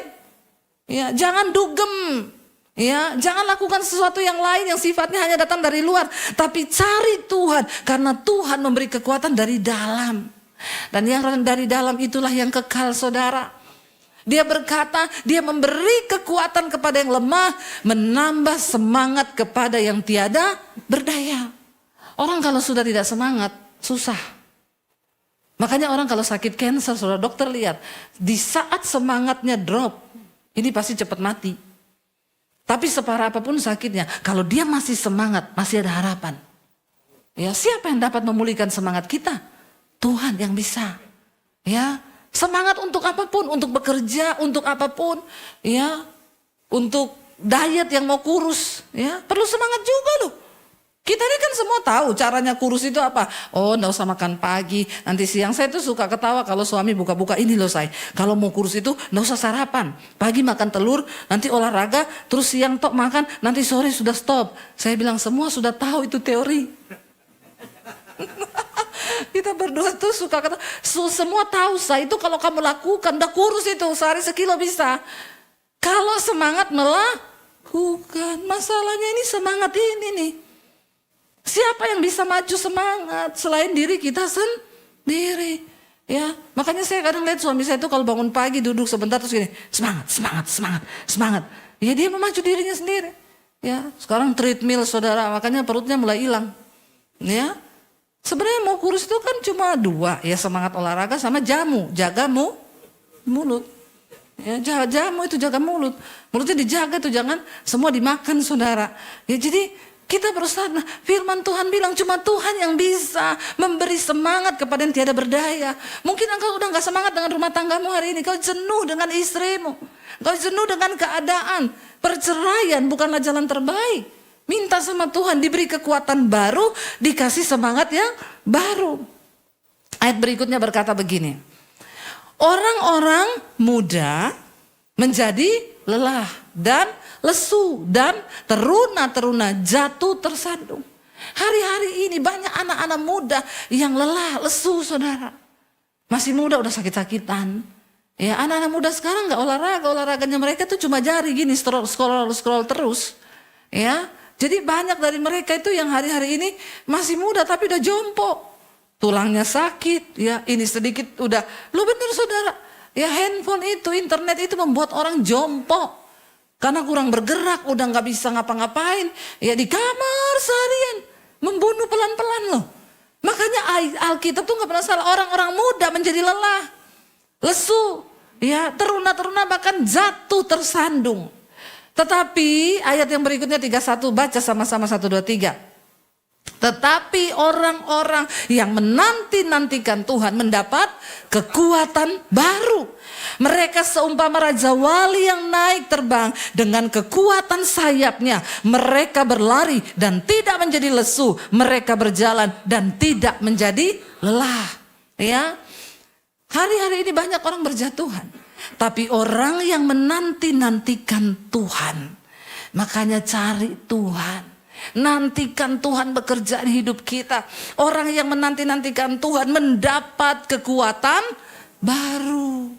Ya, jangan dugem. Ya, jangan lakukan sesuatu yang lain yang sifatnya hanya datang dari luar, tapi cari Tuhan karena Tuhan memberi kekuatan dari dalam. Dan yang dari dalam itulah yang kekal, saudara. Dia berkata, dia memberi kekuatan kepada yang lemah, menambah semangat kepada yang tiada berdaya. Orang kalau sudah tidak semangat, susah. Makanya orang kalau sakit kanker, saudara, dokter lihat, di saat semangatnya drop, ini pasti cepat mati. Tapi separah apapun sakitnya, kalau dia masih semangat, masih ada harapan. Ya, siapa yang dapat memulihkan semangat kita? Tuhan yang bisa. Ya, semangat untuk apapun, untuk bekerja, untuk apapun, ya, untuk diet yang mau kurus, ya, perlu semangat juga loh. Kita ini kan semua tahu caranya kurus itu apa. Oh, enggak usah makan pagi, nanti siang. Saya tuh suka ketawa kalau suami buka-buka, ini loh saya. Kalau mau kurus itu enggak usah sarapan. Pagi makan telur, nanti olahraga, terus siang tok makan, nanti sore sudah stop. Saya bilang semua sudah tahu itu teori. Kita berdua tuh suka kata, semua tahu saya itu kalau kamu lakukan, udah kurus itu, sehari sekilo bisa. Kalau semangat melakukan, masalahnya ini semangat ini nih. Siapa yang bisa maju semangat selain diri kita sendiri? Ya, makanya saya kadang lihat suami saya itu kalau bangun pagi duduk sebentar terus gini, semangat. Ya dia memacu dirinya sendiri. Ya, sekarang treadmill saudara, makanya perutnya mulai hilang. Ya, sebenarnya mau kurus itu kan cuma 2, ya semangat olahraga sama jamu, jaga mulut. Ya, jamu itu jaga mulut. Mulutnya dijaga tuh, jangan semua dimakan saudara. Ya jadi Kita berusaha, nah, firman Tuhan bilang cuma Tuhan yang bisa memberi semangat kepada yang tiada berdaya. Mungkin engkau udah gak semangat dengan rumah tanggamu hari ini. Kau jenuh dengan istrimu. Kau jenuh dengan keadaan. Perceraian bukanlah jalan terbaik. Minta sama Tuhan diberi kekuatan baru, dikasih semangat yang baru. Ayat berikutnya berkata begini. Orang-orang muda menjadi lelah dan lesu dan teruna-teruna jatuh tersandung. Hari-hari ini banyak anak-anak muda yang lelah, lesu saudara. Masih muda udah sakit-sakitan. Ya, anak-anak muda sekarang gak olahraga, olahraganya mereka tuh cuma jari gini, scroll terus. Ya, jadi banyak dari mereka itu yang hari-hari ini masih muda tapi udah jompo. Tulangnya sakit, ya ini sedikit udah. Lu bener saudara, ya handphone itu, internet itu membuat orang jompo. Karena kurang bergerak, udah gak bisa ngapa-ngapain. Ya di kamar seharian, membunuh pelan-pelan loh. Makanya Alkitab tuh gak pernah salah, orang-orang muda menjadi lelah, lesu, ya teruna-teruna bahkan jatuh tersandung. Tetapi ayat yang berikutnya 31, baca sama-sama 1, 2, 3. Tetapi orang-orang yang menanti-nantikan Tuhan mendapat kekuatan baru. Mereka seumpama raja wali yang naik terbang dengan kekuatan sayapnya. Mereka berlari dan tidak menjadi lesu. Mereka berjalan dan tidak menjadi lelah. Ya, hari-hari ini banyak orang berjatuhan. Tapi orang yang menanti-nantikan Tuhan, makanya cari Tuhan. Nantikan Tuhan bekerja di hidup kita. Orang yang menanti-nantikan Tuhan mendapat kekuatan baru.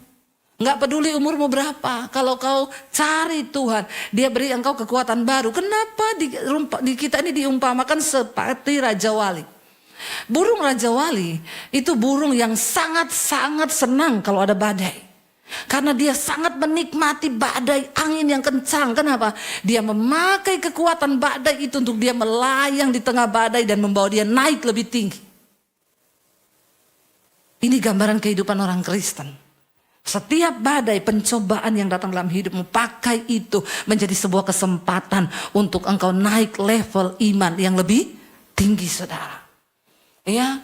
Gak peduli umurmu berapa. Kalau kau cari Tuhan, Dia beri engkau kekuatan baru. Kenapa di kita ini diumpamakan seperti Raja Wali? Burung Raja Wali itu burung yang sangat-sangat senang kalau ada badai. Karena dia sangat menikmati badai angin yang kencang. Kenapa? Dia memakai kekuatan badai itu untuk dia melayang di tengah badai dan membawa dia naik lebih tinggi. Ini gambaran kehidupan orang Kristen. Setiap badai pencobaan yang datang dalam hidupmu, pakai itu menjadi sebuah kesempatan untuk engkau naik level iman yang lebih tinggi, saudara. Ya,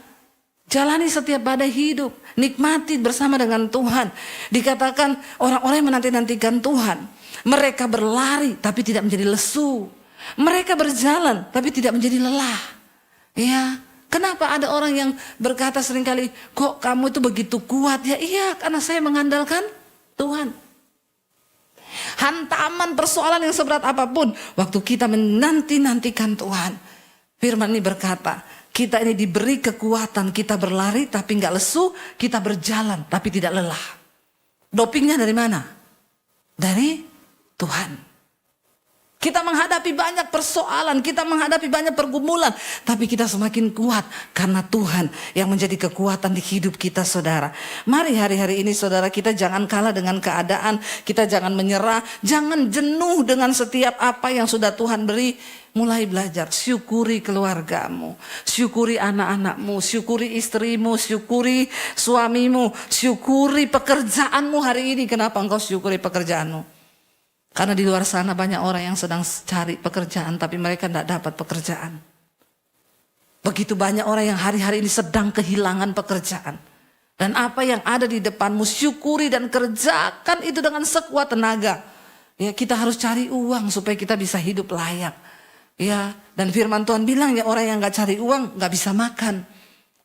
jalani setiap badai hidup, nikmati bersama dengan Tuhan. Dikatakan orang-orang yang menanti-nantikan Tuhan, mereka berlari tapi tidak menjadi lesu. Mereka berjalan tapi tidak menjadi lelah. Ya, kenapa ada orang yang berkata seringkali, kok kamu itu begitu kuat? Ya iya, karena saya mengandalkan Tuhan. Hantaman persoalan yang seberat apapun, waktu kita menanti-nantikan Tuhan, firman ini berkata, kita ini diberi kekuatan, kita berlari tapi nggak lesu, kita berjalan tapi tidak lelah. Dopingnya dari mana? Dari Tuhan. Kita menghadapi banyak persoalan, kita menghadapi banyak pergumulan, tapi kita semakin kuat karena Tuhan yang menjadi kekuatan di hidup kita, saudara. Mari hari-hari ini saudara, kita jangan kalah dengan keadaan, kita jangan menyerah, jangan jenuh dengan setiap apa yang sudah Tuhan beri. Mulai belajar, syukuri keluargamu, syukuri anak-anakmu, syukuri istrimu, syukuri suamimu, syukuri pekerjaanmu hari ini. Kenapa engkau syukuri pekerjaanmu? Karena di luar sana banyak orang yang sedang cari pekerjaan tapi mereka tidak dapat pekerjaan. Begitu banyak orang yang hari-hari ini sedang kehilangan pekerjaan. Dan apa yang ada di depanmu, syukuri dan kerjakan itu dengan sekuat tenaga. Ya, kita harus cari uang supaya kita bisa hidup layak. Ya, dan firman Tuhan bilang ya, orang yang gak cari uang gak bisa makan.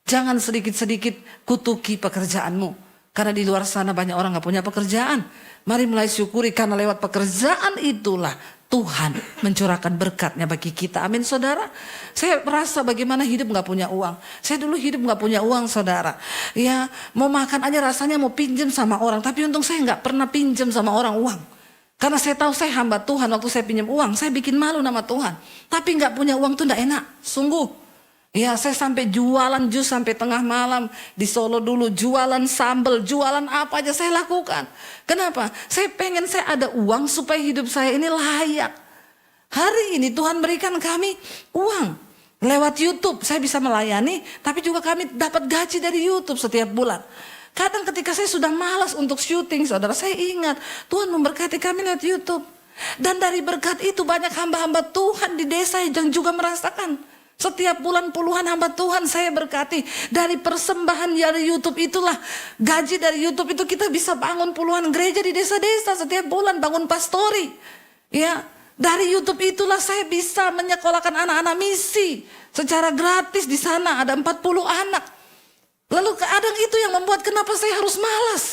Jangan sedikit-sedikit kutuki pekerjaanmu. Karena di luar sana banyak orang gak punya pekerjaan. Mari mulai syukuri karena lewat pekerjaan itulah Tuhan mencurahkan berkatnya bagi kita. Amin saudara. Saya merasa bagaimana hidup gak punya uang. Saya dulu hidup gak punya uang saudara. Ya, mau makan aja rasanya mau pinjam sama orang. Tapi untung saya gak pernah pinjam sama orang uang. Karena saya tahu saya hamba Tuhan, waktu saya pinjam uang, saya bikin malu nama Tuhan. Tapi nggak punya uang tuh nggak enak, sungguh. Ya, saya sampai jualan jus sampai tengah malam di Solo dulu, jualan sambal, jualan apa aja saya lakukan. Kenapa? Saya pengen saya ada uang supaya hidup saya ini layak. Hari ini Tuhan berikan kami uang. Lewat YouTube saya bisa melayani, tapi juga kami dapat gaji dari YouTube setiap bulan. Kadang ketika saya sudah malas untuk syuting, saudara, saya ingat Tuhan memberkati kami lewat YouTube. Dan dari berkat itu banyak hamba-hamba Tuhan di desa yang juga merasakan. Setiap bulan puluhan hamba Tuhan saya berkati. Dari persembahan dari YouTube itulah, gaji dari YouTube itu kita bisa bangun puluhan gereja di desa-desa setiap bulan, bangun pastori. Ya, dari YouTube itulah saya bisa menyekolahkan anak-anak misi secara gratis di sana, ada 40 anak. Lalu kadang itu yang membuat kenapa saya harus malas.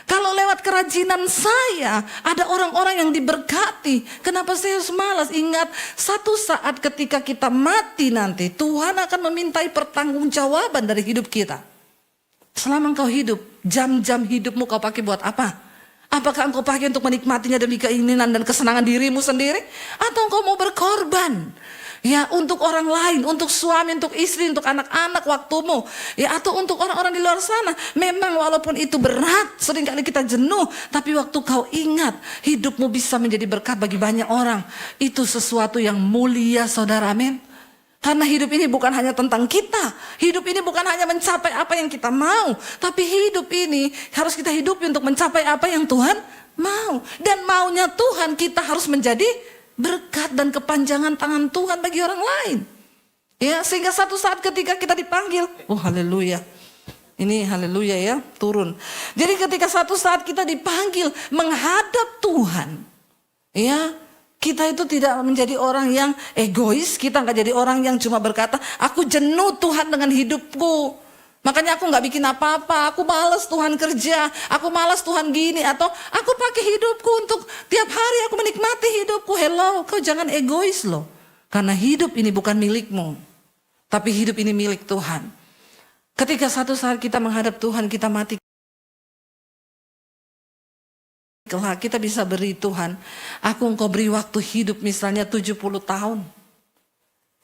Kalau lewat kerajinan saya, ada orang-orang yang diberkati. Kenapa saya harus malas? Ingat, satu saat ketika kita mati nanti, Tuhan akan memintai pertanggungjawaban dari hidup kita. Selama engkau hidup, jam-jam hidupmu kau pakai buat apa? Apakah engkau pakai untuk menikmatinya demi keinginan dan kesenangan dirimu sendiri? Atau engkau mau berkorban? Ya, untuk orang lain, untuk suami, untuk istri, untuk anak-anak waktumu. Ya, atau untuk orang-orang di luar sana. Memang walaupun itu berat, seringkali kita jenuh. Tapi waktu kau ingat, hidupmu bisa menjadi berkat bagi banyak orang. Itu sesuatu yang mulia, saudara, amin. Karena hidup ini bukan hanya tentang kita. Hidup ini bukan hanya mencapai apa yang kita mau. Tapi hidup ini harus kita hidupi untuk mencapai apa yang Tuhan mau. Dan maunya Tuhan kita harus menjadi berkat dan kepanjangan tangan Tuhan bagi orang lain. Ya, sehingga satu saat ketika kita dipanggil, oh haleluya. Ini haleluya ya, turun. Jadi ketika satu saat kita dipanggil menghadap Tuhan, ya, kita itu tidak menjadi orang yang egois, kita nggak jadi orang yang cuma berkata, aku jenuh Tuhan dengan hidupku. Makanya aku nggak bikin apa-apa, aku malas Tuhan kerja, aku malas Tuhan gini, atau aku pakai hidupku untuk tiap hari aku menikmati hidupku. Hello, kau jangan egois loh. Karena hidup ini bukan milikmu, tapi hidup ini milik Tuhan. Ketika satu saat kita menghadap Tuhan, kita mati, kelak kita bisa beri Tuhan, aku engkau beri waktu hidup misalnya 70 tahun.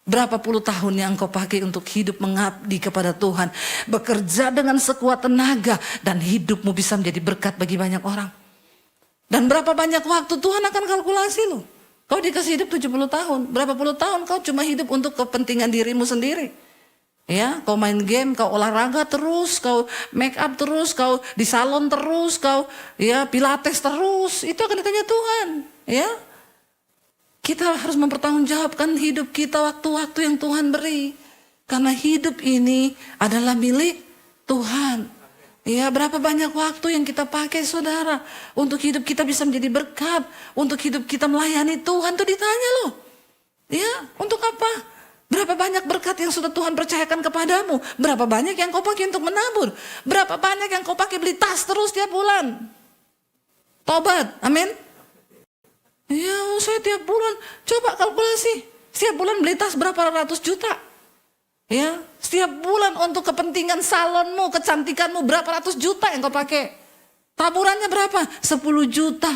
Berapa puluh tahun yang engkau pakai untuk hidup mengabdi kepada Tuhan. Bekerja dengan sekuat tenaga. Dan hidupmu bisa menjadi berkat bagi banyak orang. Dan berapa banyak waktu Tuhan akan kalkulasi loh. Kau dikasih hidup 70 tahun. Berapa puluh tahun kau cuma hidup untuk kepentingan dirimu sendiri. Ya, kau main game, kau olahraga terus, kau make up terus, kau di salon terus, kau ya pilates terus. Itu akan ditanya Tuhan. Ya. Kita harus mempertanggungjawabkan hidup kita waktu-waktu yang Tuhan beri. Karena hidup ini adalah milik Tuhan. Ya, berapa banyak waktu yang kita pakai saudara. Untuk hidup kita bisa menjadi berkat. Untuk hidup kita melayani Tuhan itu ditanya loh. Ya, untuk apa? Berapa banyak berkat yang sudah Tuhan percayakan kepadamu. Berapa banyak yang kau pakai untuk menabur. Berapa banyak yang kau pakai beli tas terus tiap bulan. Tobat, amin. Ya, saya tiap bulan, coba kalkulasi. Setiap bulan beli tas berapa ratus juta. Ya, setiap bulan untuk kepentingan salonmu, kecantikanmu berapa ratus juta yang kau pakai. Taburannya berapa? 10 juta.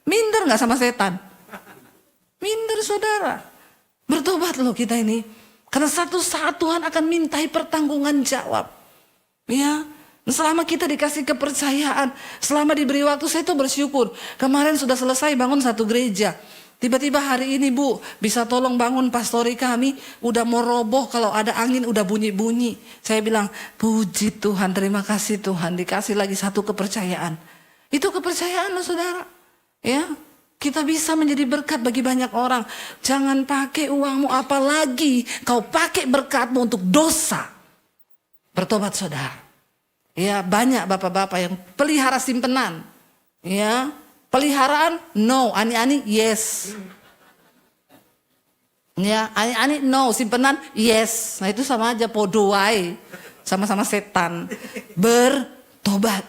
Minder gak sama setan? Minder saudara. Bertobat loh kita ini. Karena satu saat Tuhan akan mintai pertanggungan jawab. Ya. Selama kita dikasih kepercayaan, selama diberi waktu, saya tuh bersyukur. Kemarin sudah selesai bangun satu gereja. Tiba-tiba hari ini Bu, bisa tolong bangun pastori kami. Udah mau roboh, kalau ada angin udah bunyi-bunyi. Saya bilang, puji Tuhan, terima kasih Tuhan. Dikasih lagi satu kepercayaan. Itu kepercayaan loh saudara. Ya, kita bisa menjadi berkat bagi banyak orang. Jangan pakai uangmu, apalagi kau pakai berkatmu untuk dosa. Bertobat saudara. Ya, banyak bapak-bapak yang pelihara simpenan. Ya, peliharaan no, ani-ani yes. Ya, ani-ani no, simpenan yes. Nah, itu sama aja podoai. Sama-sama setan. Bertobat.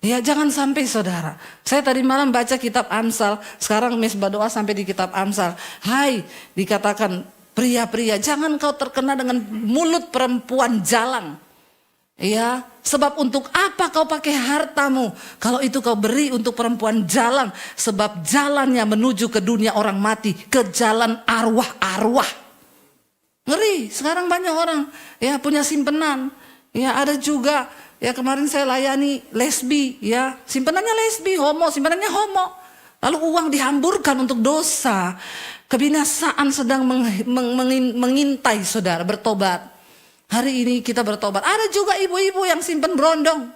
Ya, jangan sampai saudara. Saya tadi malam baca kitab Amsal, sekarang mesbah doa sampai di kitab Amsal. Hai, dikatakan pria-pria, jangan kau terkena dengan mulut perempuan jalang. Ya, sebab untuk apa kau pakai hartamu kalau itu kau beri untuk perempuan jalang, sebab jalannya menuju ke dunia orang mati, ke jalan arwah-arwah. Ngeri, sekarang banyak orang ya punya simpenan. Ya, ada juga ya kemarin saya layani lesbi, ya, simpenannya lesbi, homo, simpenannya homo. Lalu uang dihamburkan untuk dosa. Kebinasaan sedang mengintai saudara, bertobat. Hari ini kita bertobat. Ada juga ibu-ibu yang simpen berondong.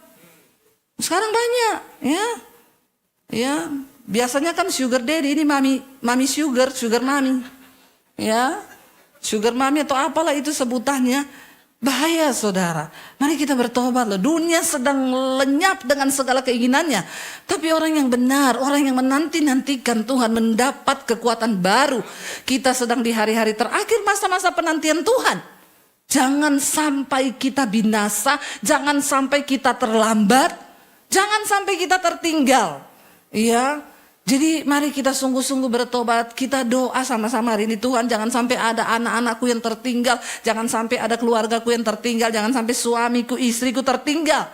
Sekarang banyak, ya. Ya, Biasanya kan sugar daddy, ini mami sugar mami. Ya, sugar mami atau apalah itu sebutannya. Bahaya saudara. Mari kita bertobat loh. Dunia sedang lenyap dengan segala keinginannya. Tapi orang yang benar, orang yang menanti-nantikan Tuhan mendapat kekuatan baru. Kita sedang di hari-hari terakhir masa-masa penantian Tuhan. Jangan sampai kita binasa, jangan sampai kita terlambat, jangan sampai kita tertinggal. Iya. Jadi mari kita sungguh-sungguh bertobat, kita doa sama-sama hari ini. Tuhan, jangan sampai ada anak-anakku yang tertinggal, jangan sampai ada keluargaku yang tertinggal, jangan sampai suamiku, istriku tertinggal.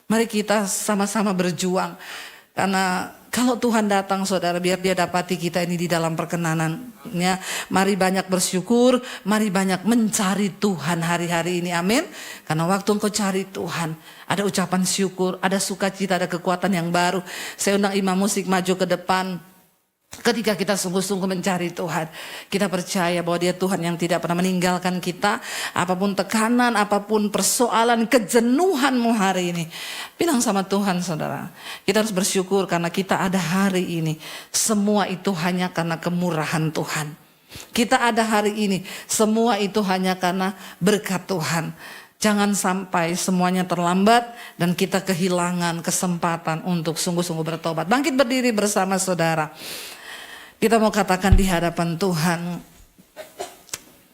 Mari kita sama-sama berjuang. Karena kalau Tuhan datang saudara, biar dia dapati kita ini di dalam perkenanannya. Mari banyak bersyukur, mari banyak mencari Tuhan hari-hari ini, amin. Karena waktu engkau cari Tuhan, ada ucapan syukur, ada sukacita, ada kekuatan yang baru. Saya undang imam musik maju ke depan. Ketika kita sungguh-sungguh mencari Tuhan, kita percaya bahwa Dia Tuhan yang tidak pernah meninggalkan kita. Apapun tekanan, apapun persoalan, kejenuhanmu hari ini, bilang sama Tuhan saudara. Kita harus bersyukur karena kita ada hari ini. Semua itu hanya karena kemurahan Tuhan. Kita ada hari ini, semua itu hanya karena berkat Tuhan. Jangan sampai semuanya terlambat dan kita kehilangan kesempatan untuk sungguh-sungguh bertobat. Bangkit berdiri bersama saudara. Kita mau katakan di hadapan Tuhan,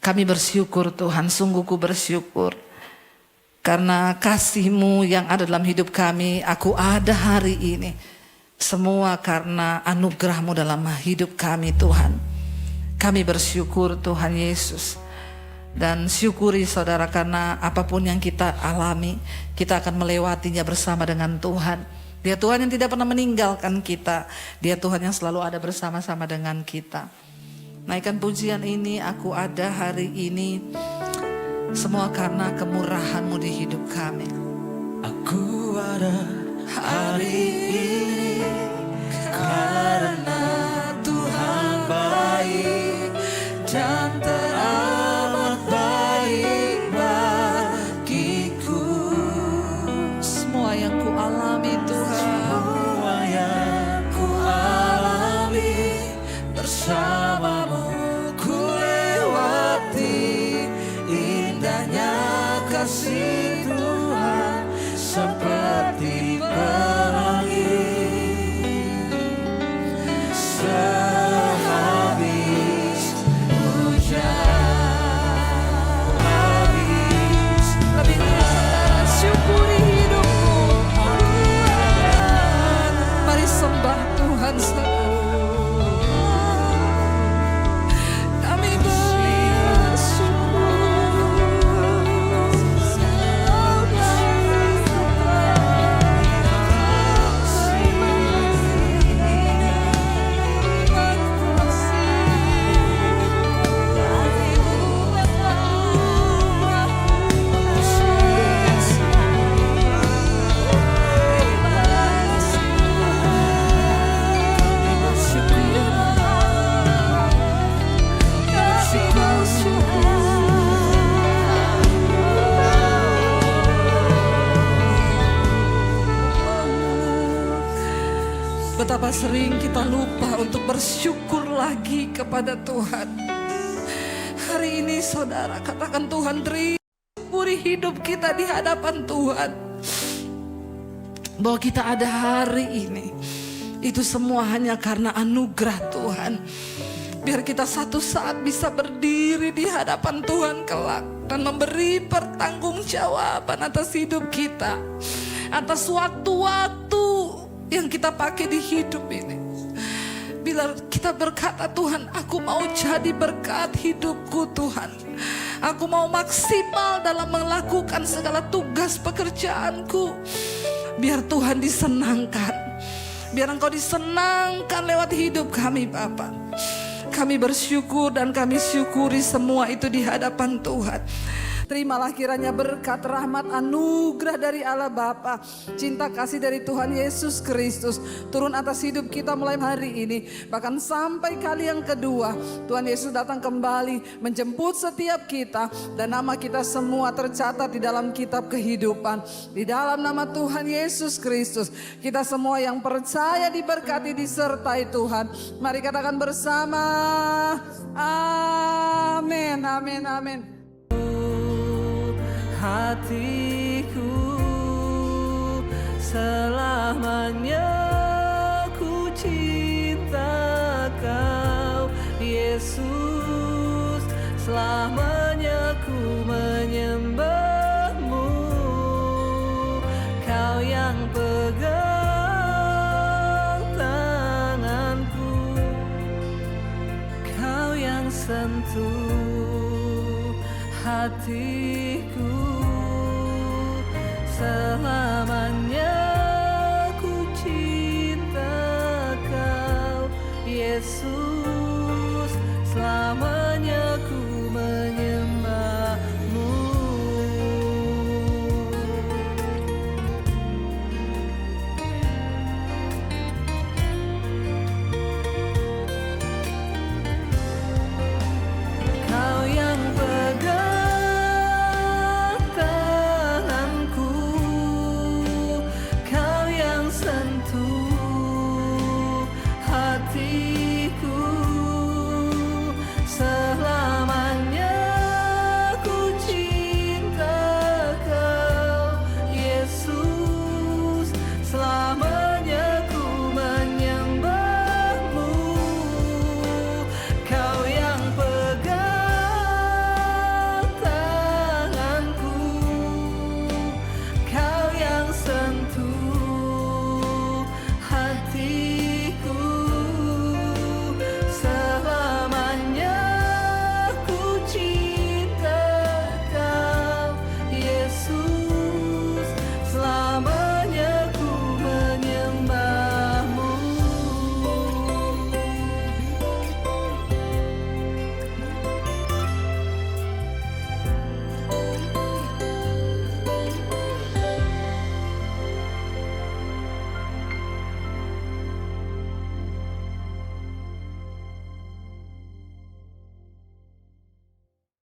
kami bersyukur Tuhan, sungguh ku bersyukur. Karena kasih-Mu yang ada dalam hidup kami, aku ada hari ini. Semua karena anugerah-Mu dalam hidup kami Tuhan. Kami bersyukur Tuhan Yesus. Dan syukuri saudara karena apapun yang kita alami, kita akan melewatinya bersama dengan Tuhan. Dia Tuhan yang tidak pernah meninggalkan kita. Dia Tuhan yang selalu ada bersama-sama dengan kita. Naikkan pujian ini, aku ada hari ini. Semua karena kemurahan-Mu di hidup kami. Aku ada hari ini karena Tuhan baik dan teramat baik bagiku. Semua yang ku alami Tuhan, Semua yang ku alami bersama-Mu ku lewati. Indahnya kasih Tuhan seperti pelangi. Sehabis hujan, habis syukuri hidupmu. Mari sembah Tuhan saudara. Kami betapa sering kita lupa untuk bersyukur lagi kepada Tuhan. Hari ini saudara katakan, Tuhan, syukuri hidup kita di hadapan Tuhan. Bahwa kita ada hari ini, itu semua hanya karena anugerah Tuhan. Biar kita satu saat bisa berdiri di hadapan Tuhan kelak dan memberi pertanggungjawaban atas hidup kita, atas waktu-waktu yang kita pakai di hidup ini. Bila kita berkata, Tuhan, aku mau jadi berkat hidupku Tuhan. Aku mau maksimal dalam melakukan segala tugas pekerjaanku. Biar Tuhan disenangkan. Biar Engkau disenangkan lewat hidup kami Bapa. Kami bersyukur dan kami syukuri semua itu di hadapan Tuhan. Terimalah kiranya berkat, rahmat, anugerah dari Allah Bapa, cinta kasih dari Tuhan Yesus Kristus turun atas hidup kita mulai hari ini, bahkan sampai kali yang kedua Tuhan Yesus datang kembali menjemput setiap kita, dan nama kita semua tercatat di dalam kitab kehidupan. Di dalam nama Tuhan Yesus Kristus, kita semua yang percaya diberkati, disertai Tuhan. Mari katakan bersama, amin, amin, amin. Hatiku selamanya ku cinta Kau Yesus, selamanya ku menyembah-Mu, Kau yang pegang tanganku, Kau yang sentuh hatiku selamanya.